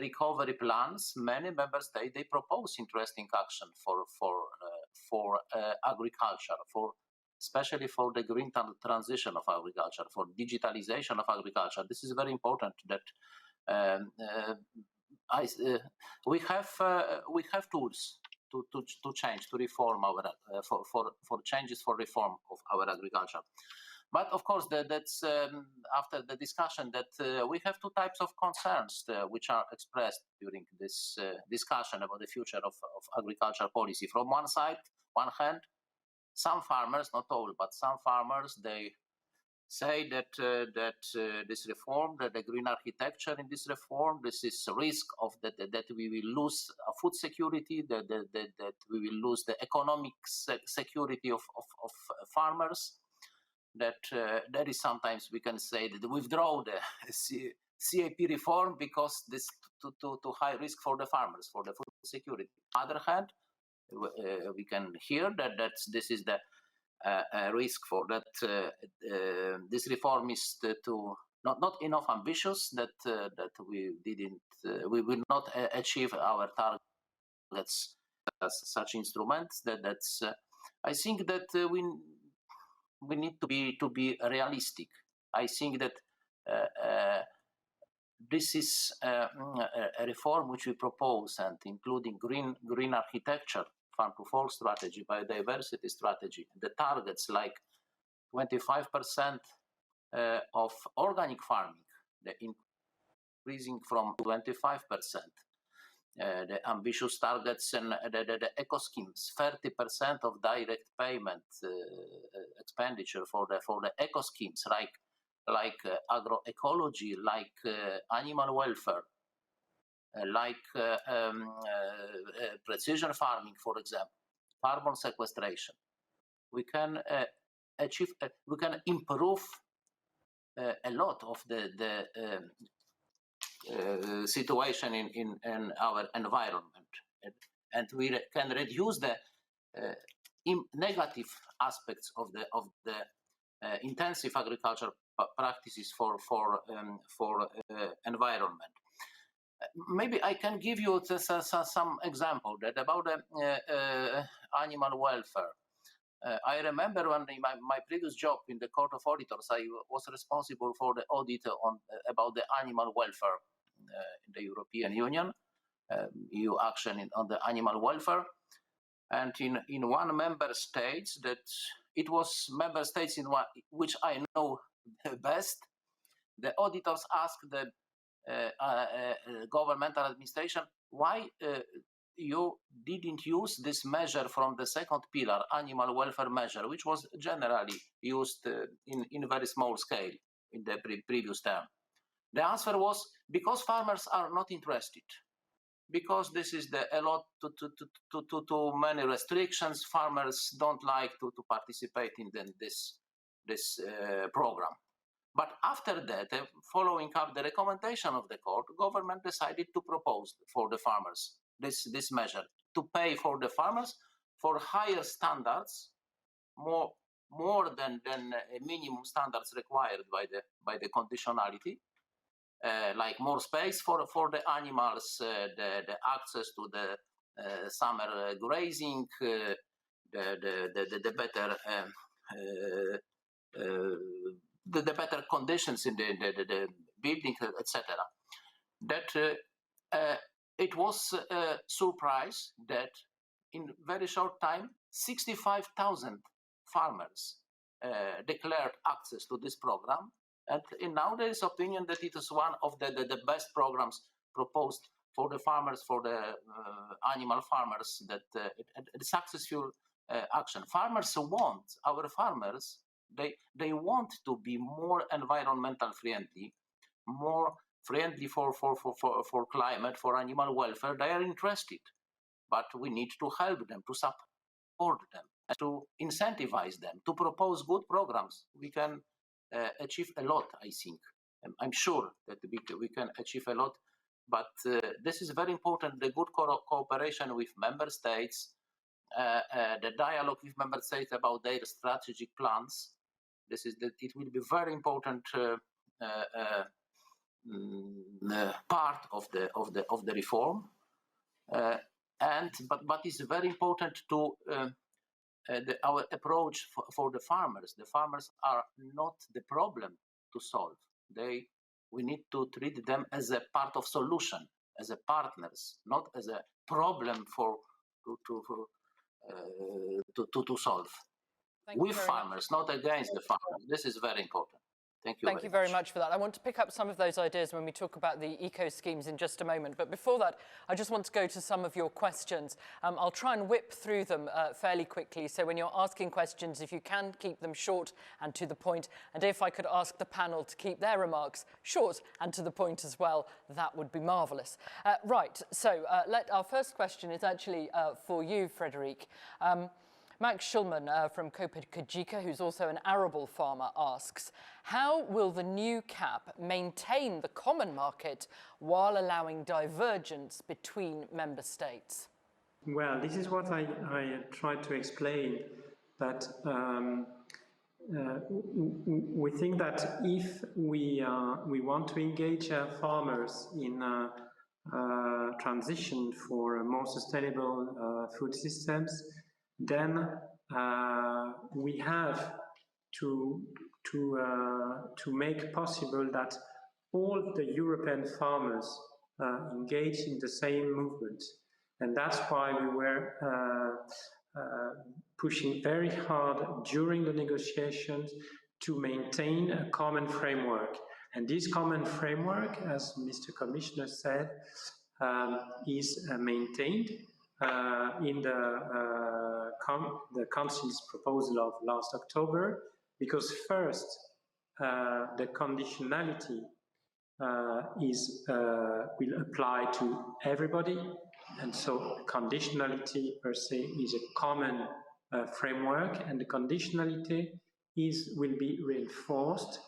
recovery plans, many member states, they propose interesting action for agriculture, especially for the green transition of agriculture, for digitalization of agriculture. This is very important. That we have tools to change, to reform our for changes, for reform of our agriculture. But of course, that's after the discussion that we have two types of concerns which are expressed during this discussion about the future of agriculture policy. From one hand, some farmers, not all, but some farmers, they say that this reform, that the green architecture in this reform, this is a risk of that we will lose food security, that we will lose the economic security of farmers. That there is sometimes we can say that withdraw the CAP reform because this too high risk for the farmers, for the food security. On the other hand, we can hear that this is the risk for that this reform is not enough ambitious, that we will not achieve our targets as such instruments. That's I think that we need to be realistic. I think that this is a reform which we propose, and including green architecture, farm to fork strategy, biodiversity strategy, the targets like 25% of organic farming, the increasing from 25%. The ambitious targets and the eco schemes, 30% of direct payment expenditure for the eco schemes, like agroecology, like animal welfare, like precision farming, for example, carbon sequestration. We can achieve, we can improve a lot of the situation in our environment, and we can reduce the negative aspects of the intensive agriculture practices for environment. Maybe I can give you some example that about the animal welfare. I remember when in my previous job in the Court of Auditors, I was responsible for the audit about the animal welfare in the European Union, EU action on the animal welfare. And in one member state, that it was member states in which I know best, the auditors asked the governmental administration, why you didn't use this measure from the second pillar, animal welfare measure, which was generally used in very small scale in the previous term. The answer was because farmers are not interested, because this is a lot too many restrictions. Farmers don't like to participate in this program. But after that, following up the recommendation of the court, government decided to propose for the farmers this measure, to pay for the farmers for higher standards, more than minimum standards required by the conditionality, like more space for the animals, the access to the summer grazing, the better conditions in the building, etc. That it was a surprise that in very short time, 65,000 farmers declared access to this program. And in nowadays opinion that it is one of the best programs proposed for the farmers, for the animal farmers, that a successful action. Farmers want, our farmers, they want to be more environmental friendly, more friendly for climate, for animal welfare. They are interested, but we need to help them, to support them, to incentivize them, to propose good programs. We can achieve a lot, I think. I'm sure that we can achieve a lot, but this is very important, the good cooperation with member states, the dialogue with member states about their strategic plans. It will be very important part of the reform, but it's very important to our approach for the farmers. The farmers are not the problem to solve. We need to treat them as a part of solution, as a partners, not as a problem to solve. With farmers, not against the farmers. This is very important. Thank you very much for that. I want to pick up some of those ideas when we talk about the eco schemes in just a moment. But before that, I just want to go to some of your questions. I'll try and whip through them fairly quickly. So when you're asking questions, if you can keep them short and to the point, and if I could ask the panel to keep their remarks short and to the point as well, that would be marvellous. Right, so our first question is actually for you, Frederic. Max Schulman from Kopacika, who's also an arable farmer, asks, how will the new CAP maintain the common market while allowing divergence between member states? Well, this is what I tried to explain, that we think that if we want to engage farmers in transition for more sustainable food systems, then we have to make possible that all the European farmers engage in the same movement. And that's why we were pushing very hard during the negotiations to maintain a common framework. And this common framework, as Mr. Commissioner said, is maintained in the Council's proposal of last October, because first, the conditionality will apply to everybody, and so conditionality per se is a common framework, and the conditionality will be reinforced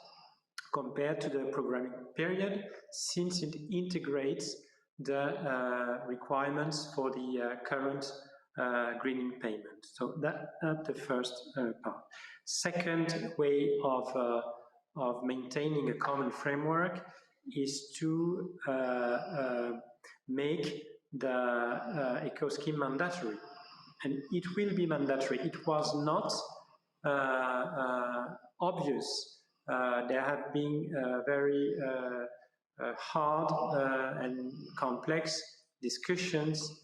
compared to the programming period, since it integrates the requirements for the current greening payment. So that's the first part. Second way of maintaining a common framework is to make the eco scheme mandatory, and it will be mandatory. It was not obvious. There have been very hard and complex discussions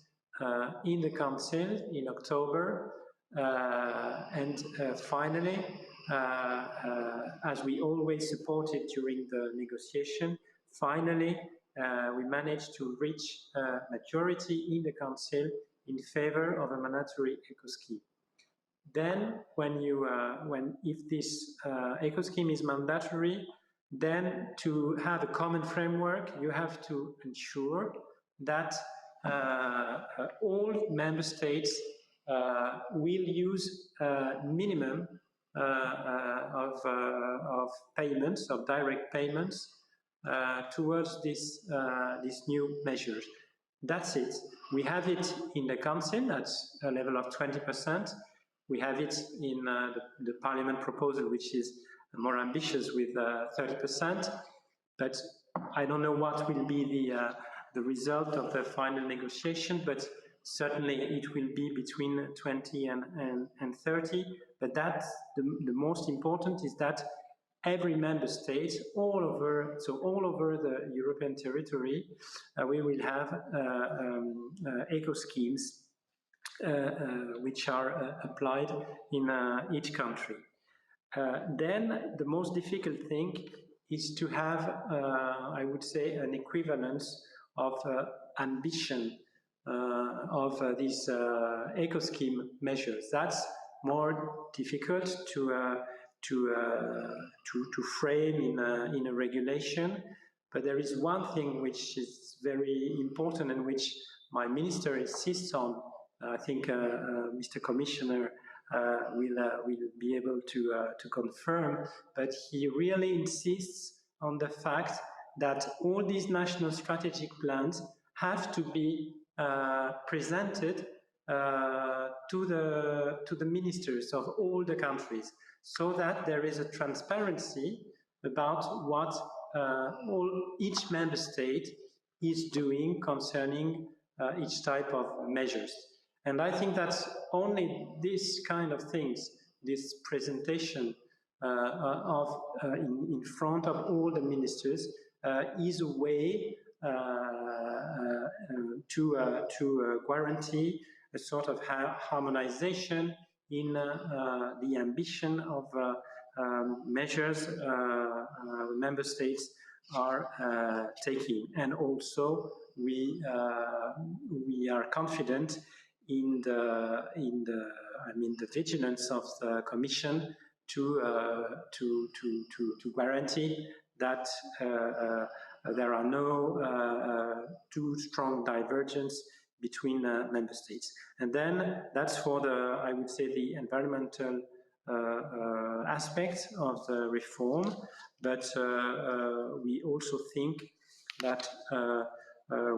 in the Council in October, and finally, as we always supported during the negotiation, finally we managed to reach a majority in the Council in favor of a mandatory eco scheme. Then, if this eco scheme is mandatory, then to have a common framework, you have to ensure that all member states will use a minimum of payments, of direct payments, towards these new measures. That's it. We have it in the Council at a level of 20%. We have it in the Parliament proposal, which is more ambitious with 30%. But I don't know what will be the result of the final negotiation, but certainly it will be between 20 and 30. But that's the most important, is that every member state, all over the European territory, we will have eco schemes which are applied in each country. Then the most difficult thing is to have, I would say, an equivalence of ambition of these eco-scheme measures. That's more difficult to frame in a regulation. But there is one thing which is very important and which my minister insists on. I think Mr. Commissioner will be able to confirm, but he really insists on the fact that all these national strategic plans have to be presented to the ministers of all the countries, so that there is a transparency about what each member state is doing concerning each type of measures. And I think that's only this kind of things, this presentation in front of all the ministers is a way to guarantee a sort of harmonization in the ambition of measures member states are taking. And also we are confident in the vigilance of the Commission to guarantee that there are no too strong divergence between member states. And then that's for the, I would say, the environmental aspect of the reform, but we also think that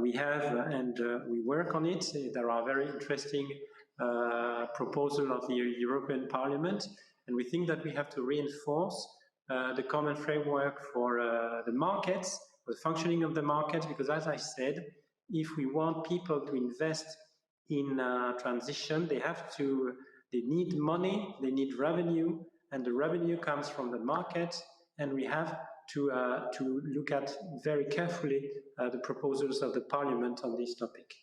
we have, and we work on it. There are very interesting proposals of the European Parliament, and we think that we have to reinforce the common framework for the markets, for the functioning of the markets, because as I said, if we want people to invest in transition, they need money, they need revenue, and the revenue comes from the market, and we have to look at very carefully the proposals of the Parliament on this topic.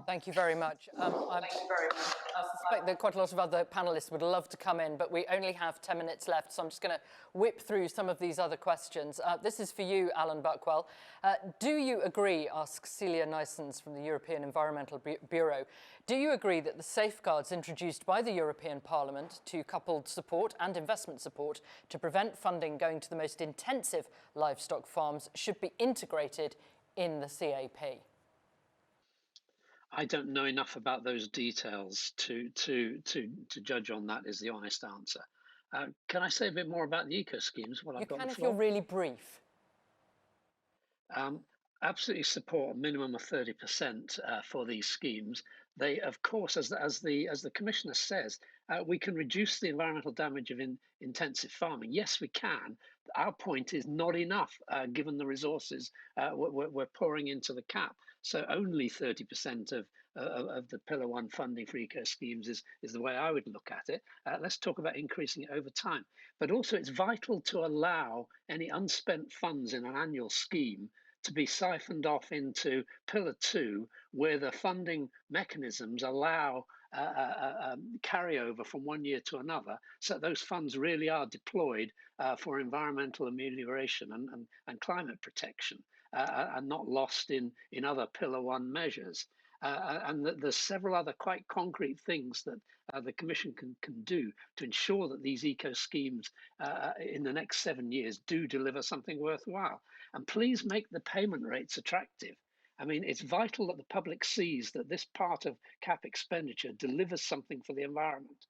Thank you very much. I suspect that quite a lot of other panelists would love to come in, but we only have 10 minutes left, so I'm just going to whip through some of these other questions. This is for you, Alan Buckwell. Do you agree, asks Celia Nysons from the European Environmental Bureau, do you agree that the safeguards introduced by the European Parliament to coupled support and investment support to prevent funding going to the most intensive livestock farms should be integrated in the CAP? I don't know enough about those details to judge on that, is the honest answer. Can I say a bit more about the eco schemes? You can if you're really brief. Absolutely support a minimum of 30% for these schemes. They, of course, as the Commissioner says, we can reduce the environmental damage of intensive farming. Yes, we can. Our point is not enough, given the resources we're pouring into the CAP. So only 30% of the Pillar 1 funding for eco schemes is the way I would look at it. Let's talk about increasing it over time. But also it's vital to allow any unspent funds in an annual scheme to be siphoned off into Pillar 2, where the funding mechanisms allow carryover from one year to another, so those funds really are deployed for environmental amelioration and climate protection, and not lost in other Pillar 1 measures. And there's several other quite concrete things that the Commission can do to ensure that these eco schemes in the next 7 years do deliver something worthwhile. And please make the payment rates attractive. I mean, it's vital that the public sees that this part of CAP expenditure delivers something for the environment.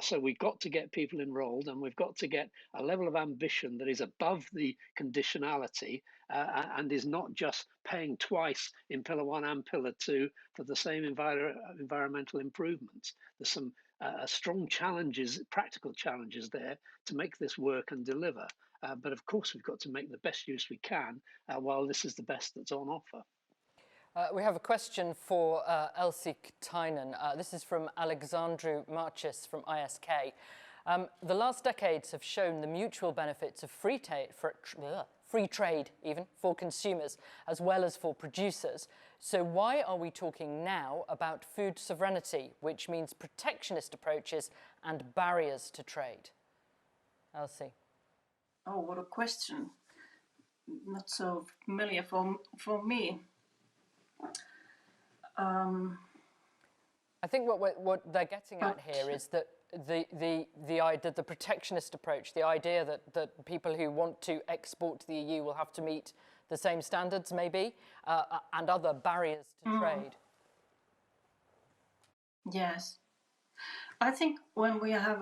So we've got to get people enrolled, and we've got to get a level of ambition that is above the conditionality and is not just paying twice in Pillar 1 and Pillar 2 for the same environmental improvements. There's some strong challenges, practical challenges there to make this work and deliver. But of course, we've got to make the best use we can while this is the best that's on offer. We have a question for Elsie Tynan. This is from Alexandru Marchis from ISK. The last decades have shown the mutual benefits of free trade, even for consumers, as well as for producers. So why are we talking now about food sovereignty, which means protectionist approaches and barriers to trade? Elsie. Oh, what a question. Not so familiar for me. I think what they're getting at here is that the protectionist approach, the idea that people who want to export to the EU will have to meet the same standards, maybe, and other barriers to trade. Yes. I think when we have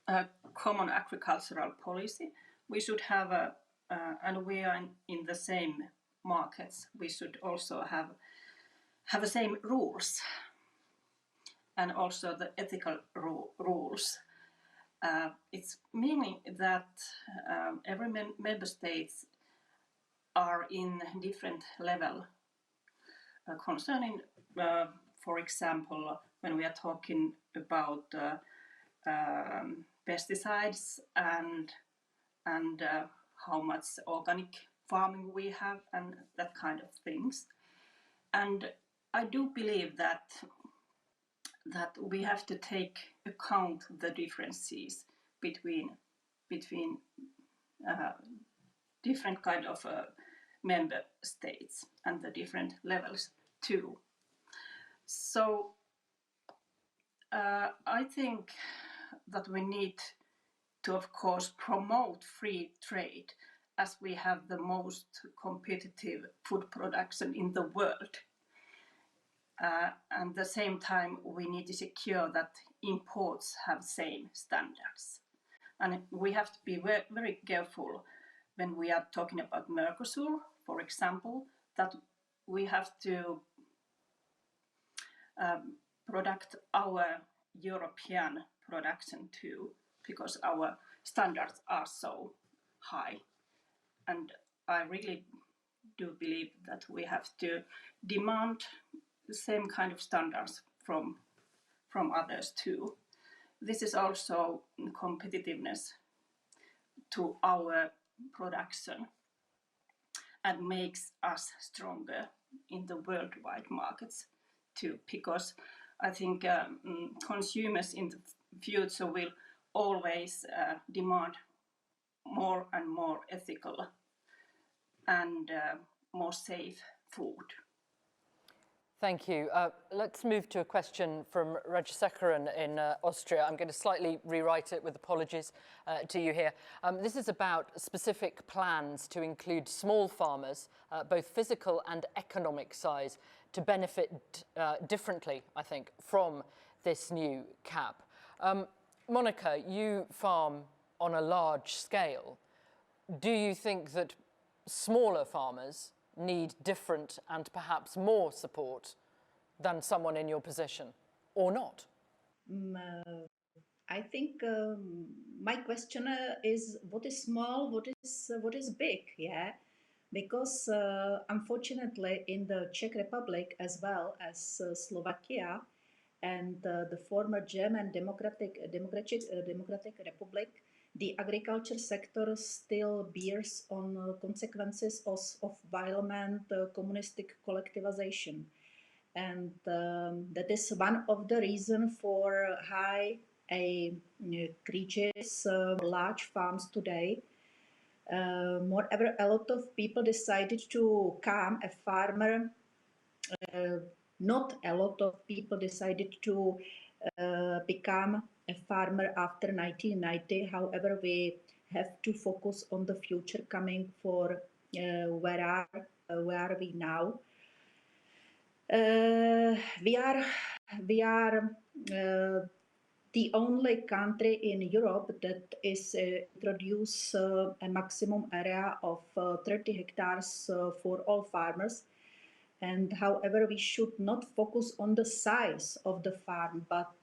a common agricultural policy, we should have and we are in the same markets, we should also have the same rules and also the ethical rules. It's meaning that every member states are in different level concerning, for example, when we are talking about pesticides and how much organic farming we have and that kind of things. And I do believe that we have to take account the differences between different kind of member states and the different levels too. So I think that we need to, of course, promote free trade as we have the most competitive food production in the world. And at the same time, we need to secure that imports have same standards. And we have to be very, very careful when we are talking about Mercosur, for example, that we have to product our European production too, because our standards are so high. And I really do believe that we have to demand the same kind of standards from others too. This is also competitiveness to our production and makes us stronger in the worldwide markets too, because I think consumers in the future will always demand more and more ethical and more safe food. Thank you. Let's move to a question from Rajasekaran in Austria. I'm going to slightly rewrite it with apologies to you here. This is about specific plans to include small farmers, both physical and economic size, to benefit differently, I think, from this new cap. Monica, you farm on a large scale. Do you think that smaller farmers need different and perhaps more support than someone in your position, or not? I think my question is what is small, what is big, yeah? Because unfortunately in the Czech Republic as well as Slovakia and the former German Democratic Republic, the agriculture sector still bears on consequences of violent communistic collectivization. And that is one of the reasons for high creatures, large farms today. Moreover, a lot of people decided to become a farmer. Not a lot of people decided to become a farmer after 1990. However, we have to focus on the future coming for where are we now. We are the only country in Europe that is introduce a maximum area of 30 hectares for all farmers. And however, we should not focus on the size of the farm, but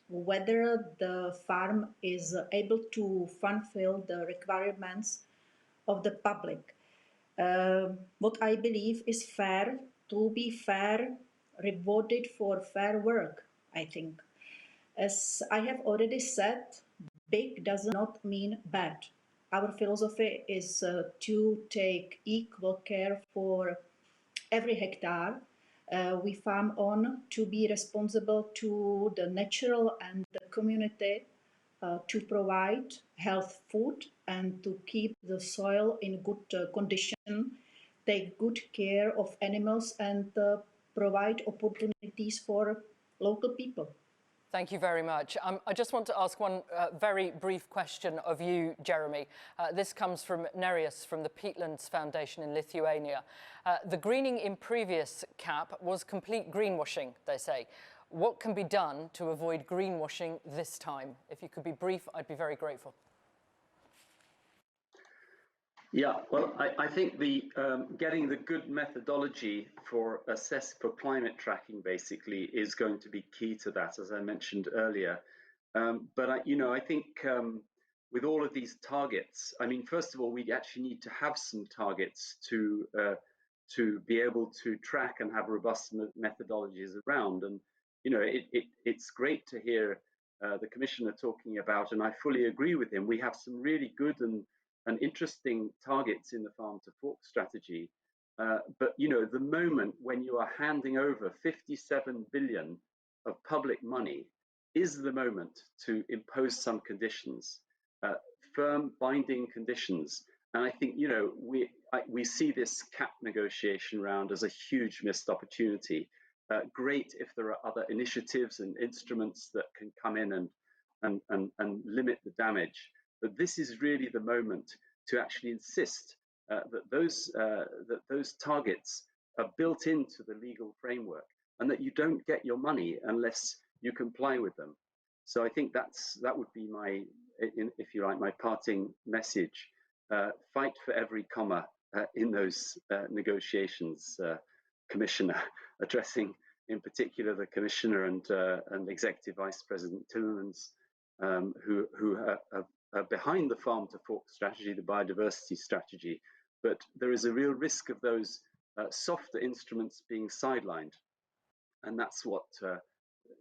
whether the farm is able to fulfill the requirements of the public. What I believe is fair, to be fair, rewarded for fair work, I think. As I have already said, big does not mean bad. Our philosophy is to take equal care for every hectare we farm on, to be responsible to the natural and the community, to provide health food and to keep the soil in good condition, take good care of animals and provide opportunities for local people. Thank you very much. I just want to ask one very brief question of you, Jeremy. This comes from Nereus from the Peatlands Foundation in Lithuania. The greening in previous CAP was complete greenwashing, they say. What can be done to avoid greenwashing this time? If you could be brief, I'd be very grateful. Yeah, well, I think the getting the good methodology for climate tracking basically is going to be key to that, as I mentioned earlier. But I think with all of these targets, I mean, first of all, we actually need to have some targets to be able to track and have robust methodologies around. And it's great to hear the Commissioner talking about, and I fully agree with him. We have some really good and interesting targets in the farm to fork strategy. But the moment when you are handing over 57 billion of public money is the moment to impose some conditions, firm binding conditions. And I think, we see this CAP negotiation round as a huge missed opportunity. Great if there are other initiatives and instruments that can come in and limit the damage. But this is really the moment to actually insist that those targets are built into the legal framework, and that you don't get your money unless you comply with them. So I think that would be my, if you like, my parting message. Fight for every comma in those negotiations, Commissioner, addressing in particular the Commissioner and Executive Vice President Timmermans, who are behind the farm to fork strategy, the biodiversity strategy. But there is a real risk of those softer instruments being sidelined. And that's what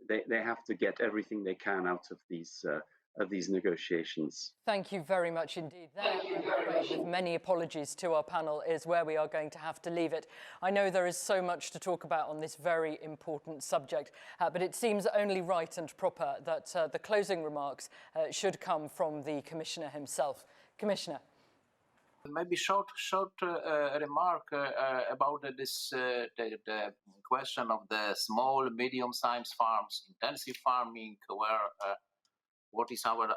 they have to get everything they can out of these negotiations. Thank you very much indeed. There, I'm afraid, with many apologies to our panel, is where we are going to have to leave it. I know there is so much to talk about on this very important subject, but it seems only right and proper that the closing remarks should come from the Commissioner himself. Commissioner. Maybe short remark about this the question of the small, medium-sized farms, intensive farming, where what is our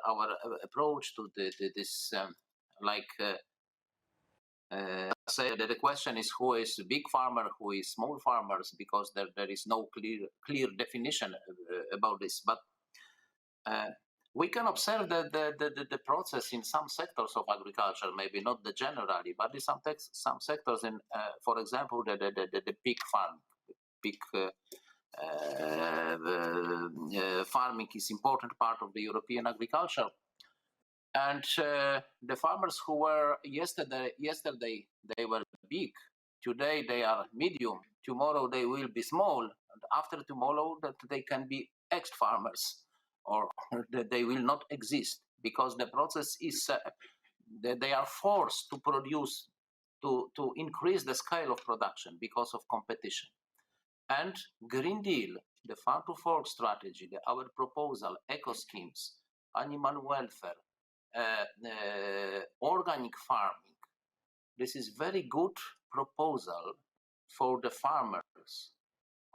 approach to this? Say that the question is who is big farmer, who is small farmers, because there is no clear definition about this. But we can observe the process in some sectors of agriculture, maybe not the generally, but in some sectors. In, for example, the pig farm, pig farming is important part of the European agriculture. And the farmers who were yesterday they were big. Today they are medium. Tomorrow they will be small. And after tomorrow that they can be ex-farmers, or that they will not exist, because the process is that they are forced to produce, to increase the scale of production because of competition. And Green Deal, the farm to fork strategy, our proposal, eco schemes, animal welfare, organic farming. This is very good proposal for the farmers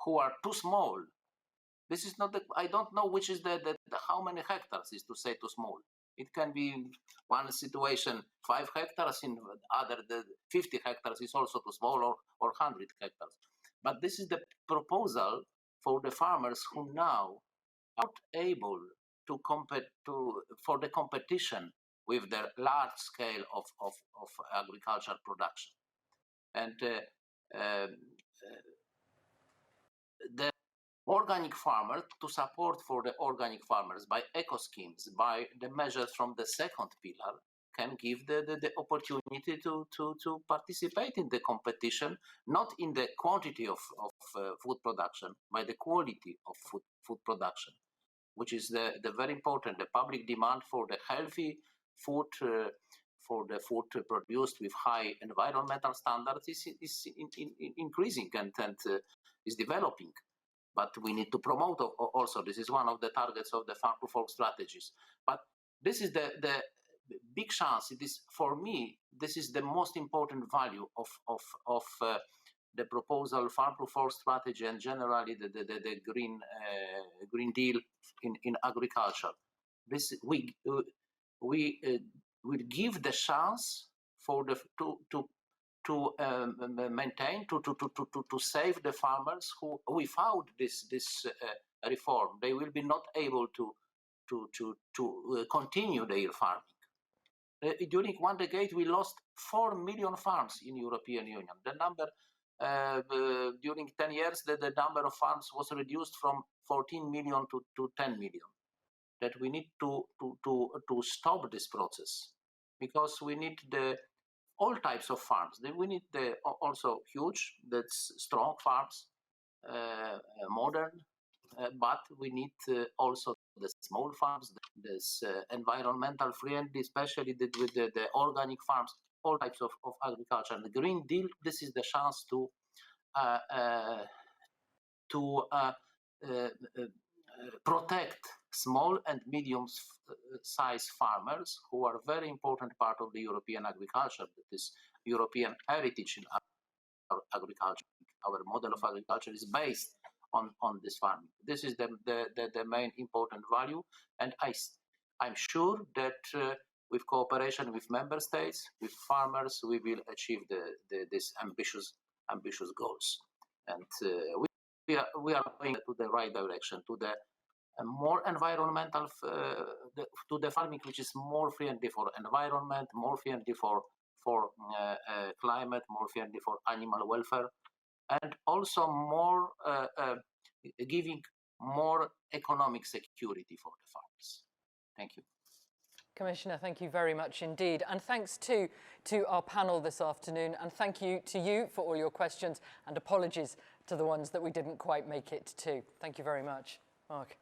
who are too small. This is not I don't know which is the how many hectares is to say too small. It can be in one situation 5 hectares, in other the 50 hectares is also too small, or 100 hectares. But this is the proposal for the farmers who now are not able to compete for the competition with the large scale of agricultural production. And the organic farmer, to support for the organic farmers by eco schemes, by the measures from the second pillar, can give the opportunity to participate in the competition, not in the quantity of food production, by the quality of food production. which is the very important, the public demand for the healthy food, for the food produced with high environmental standards is increasing and is developing. But we need to promote also. This is one of the targets of the Farm to Fork strategies. But this is the big chance. It is, for me, this is the most important value of the proposal Farm to Fork strategy and generally the Green Deal in agriculture. This we will give the chance for the to maintain, to save the farmers who, without this reform, they will be not able to continue their farming. During one decade, we lost 4 million farms in European Union. The number during 10 years, the number of farms was reduced from 14 million to 10 million. That we need to stop this process, because we need all types of farms. We need also huge, that's strong farms, modern, but we need also the small farms, this environmental friendly, especially with the organic farms, all types of agriculture. And the Green Deal, this is the chance to protect small and medium-sized farmers who are a very important part of the European agriculture. That is European heritage in our agriculture. Our model of agriculture is based on this farming. This is the main important value, and I'm sure that with cooperation with member states, with farmers, we will achieve this ambitious goals. And we are going to the right direction, to the more environmental, to the farming which is more friendly for environment, more friendly for climate, more friendly for animal welfare, and also more giving more economic security for the farmers. Thank you. Commissioner, thank you very much indeed. And thanks to our panel this afternoon. And thank you to you for all your questions, and apologies to the ones that we didn't quite make it to. Thank you very much. Mark.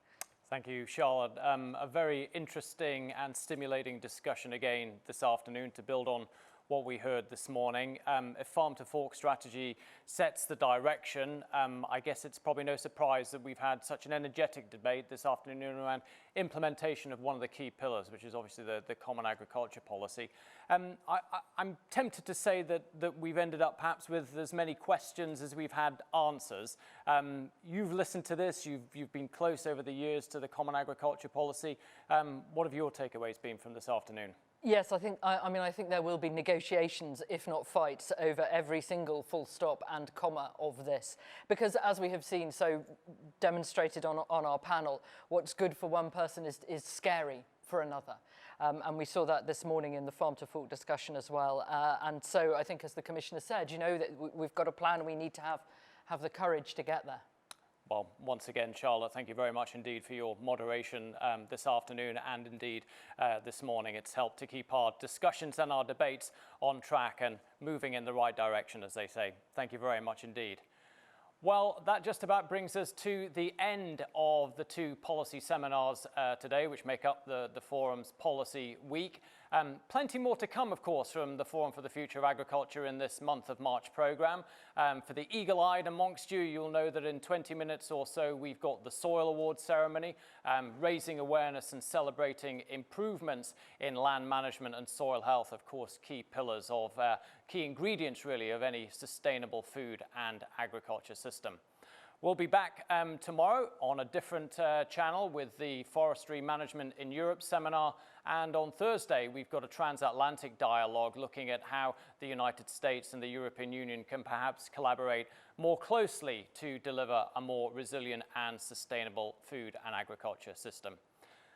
Thank you, Charlotte. A very interesting and stimulating discussion again this afternoon to build on what we heard this morning. If Farm to Fork strategy sets the direction, I guess it's probably no surprise that we've had such an energetic debate this afternoon around implementation of one of the key pillars, which is obviously the Common Agriculture Policy. I'm tempted to say that we've ended up perhaps with as many questions as we've had answers. You've listened to this, you've been close over the years to the Common Agriculture Policy. What have your takeaways been from this afternoon? Yes, I think there will be negotiations, if not fights, over every single full stop and comma of this. Because as we have seen so demonstrated on our panel, what's good for one person is scary for another. And we saw that this morning in the Farm to Fork discussion as well. And so I think, as the Commissioner said, you know, that we've got a plan, we need to have the courage to get there. Well, once again, Charlotte, thank you very much indeed for your moderation this afternoon and indeed this morning. It's helped to keep our discussions and our debates on track and moving in the right direction, as they say. Thank you very much indeed. Well, that just about brings us to the end of the 2 policy seminars today, which make up the Forum's Policy Week. Plenty more to come, of course, from the Forum for the Future of Agriculture in this month of March programme. For the eagle-eyed amongst you, you'll know that in 20 minutes or so, we've got the Soil Awards ceremony, raising awareness and celebrating improvements in land management and soil health, of course, key pillars of, key ingredients, really, of any sustainable food and agriculture system. We'll be back tomorrow on a different channel with the Forestry Management in Europe seminar. And on Thursday, we've got a transatlantic dialogue looking at how the United States and the European Union can perhaps collaborate more closely to deliver a more resilient and sustainable food and agriculture system.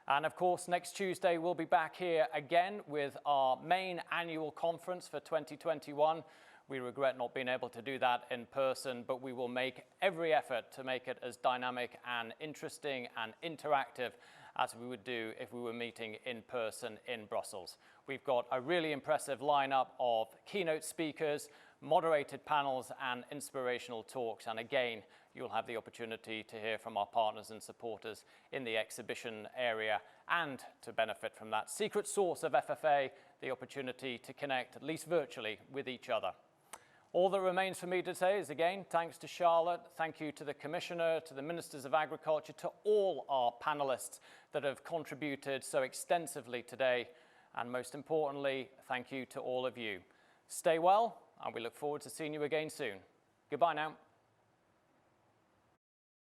And of course, next Tuesday, we'll be back here again with our main annual conference for 2021. We regret not being able to do that in person, but we will make every effort to make it as dynamic and interesting and interactive as we would do if we were meeting in person in Brussels. We've got a really impressive lineup of keynote speakers, moderated panels and inspirational talks. And again, you'll have the opportunity to hear from our partners and supporters in the exhibition area and to benefit from that secret sauce of FFA, the opportunity to connect, at least virtually, with each other. All that remains for me to say is, again, thanks to Charlotte, thank you to the Commissioner, to the Ministers of Agriculture, to all our panellists that have contributed so extensively today, and most importantly, thank you to all of you. Stay well, and we look forward to seeing you again soon. Goodbye now.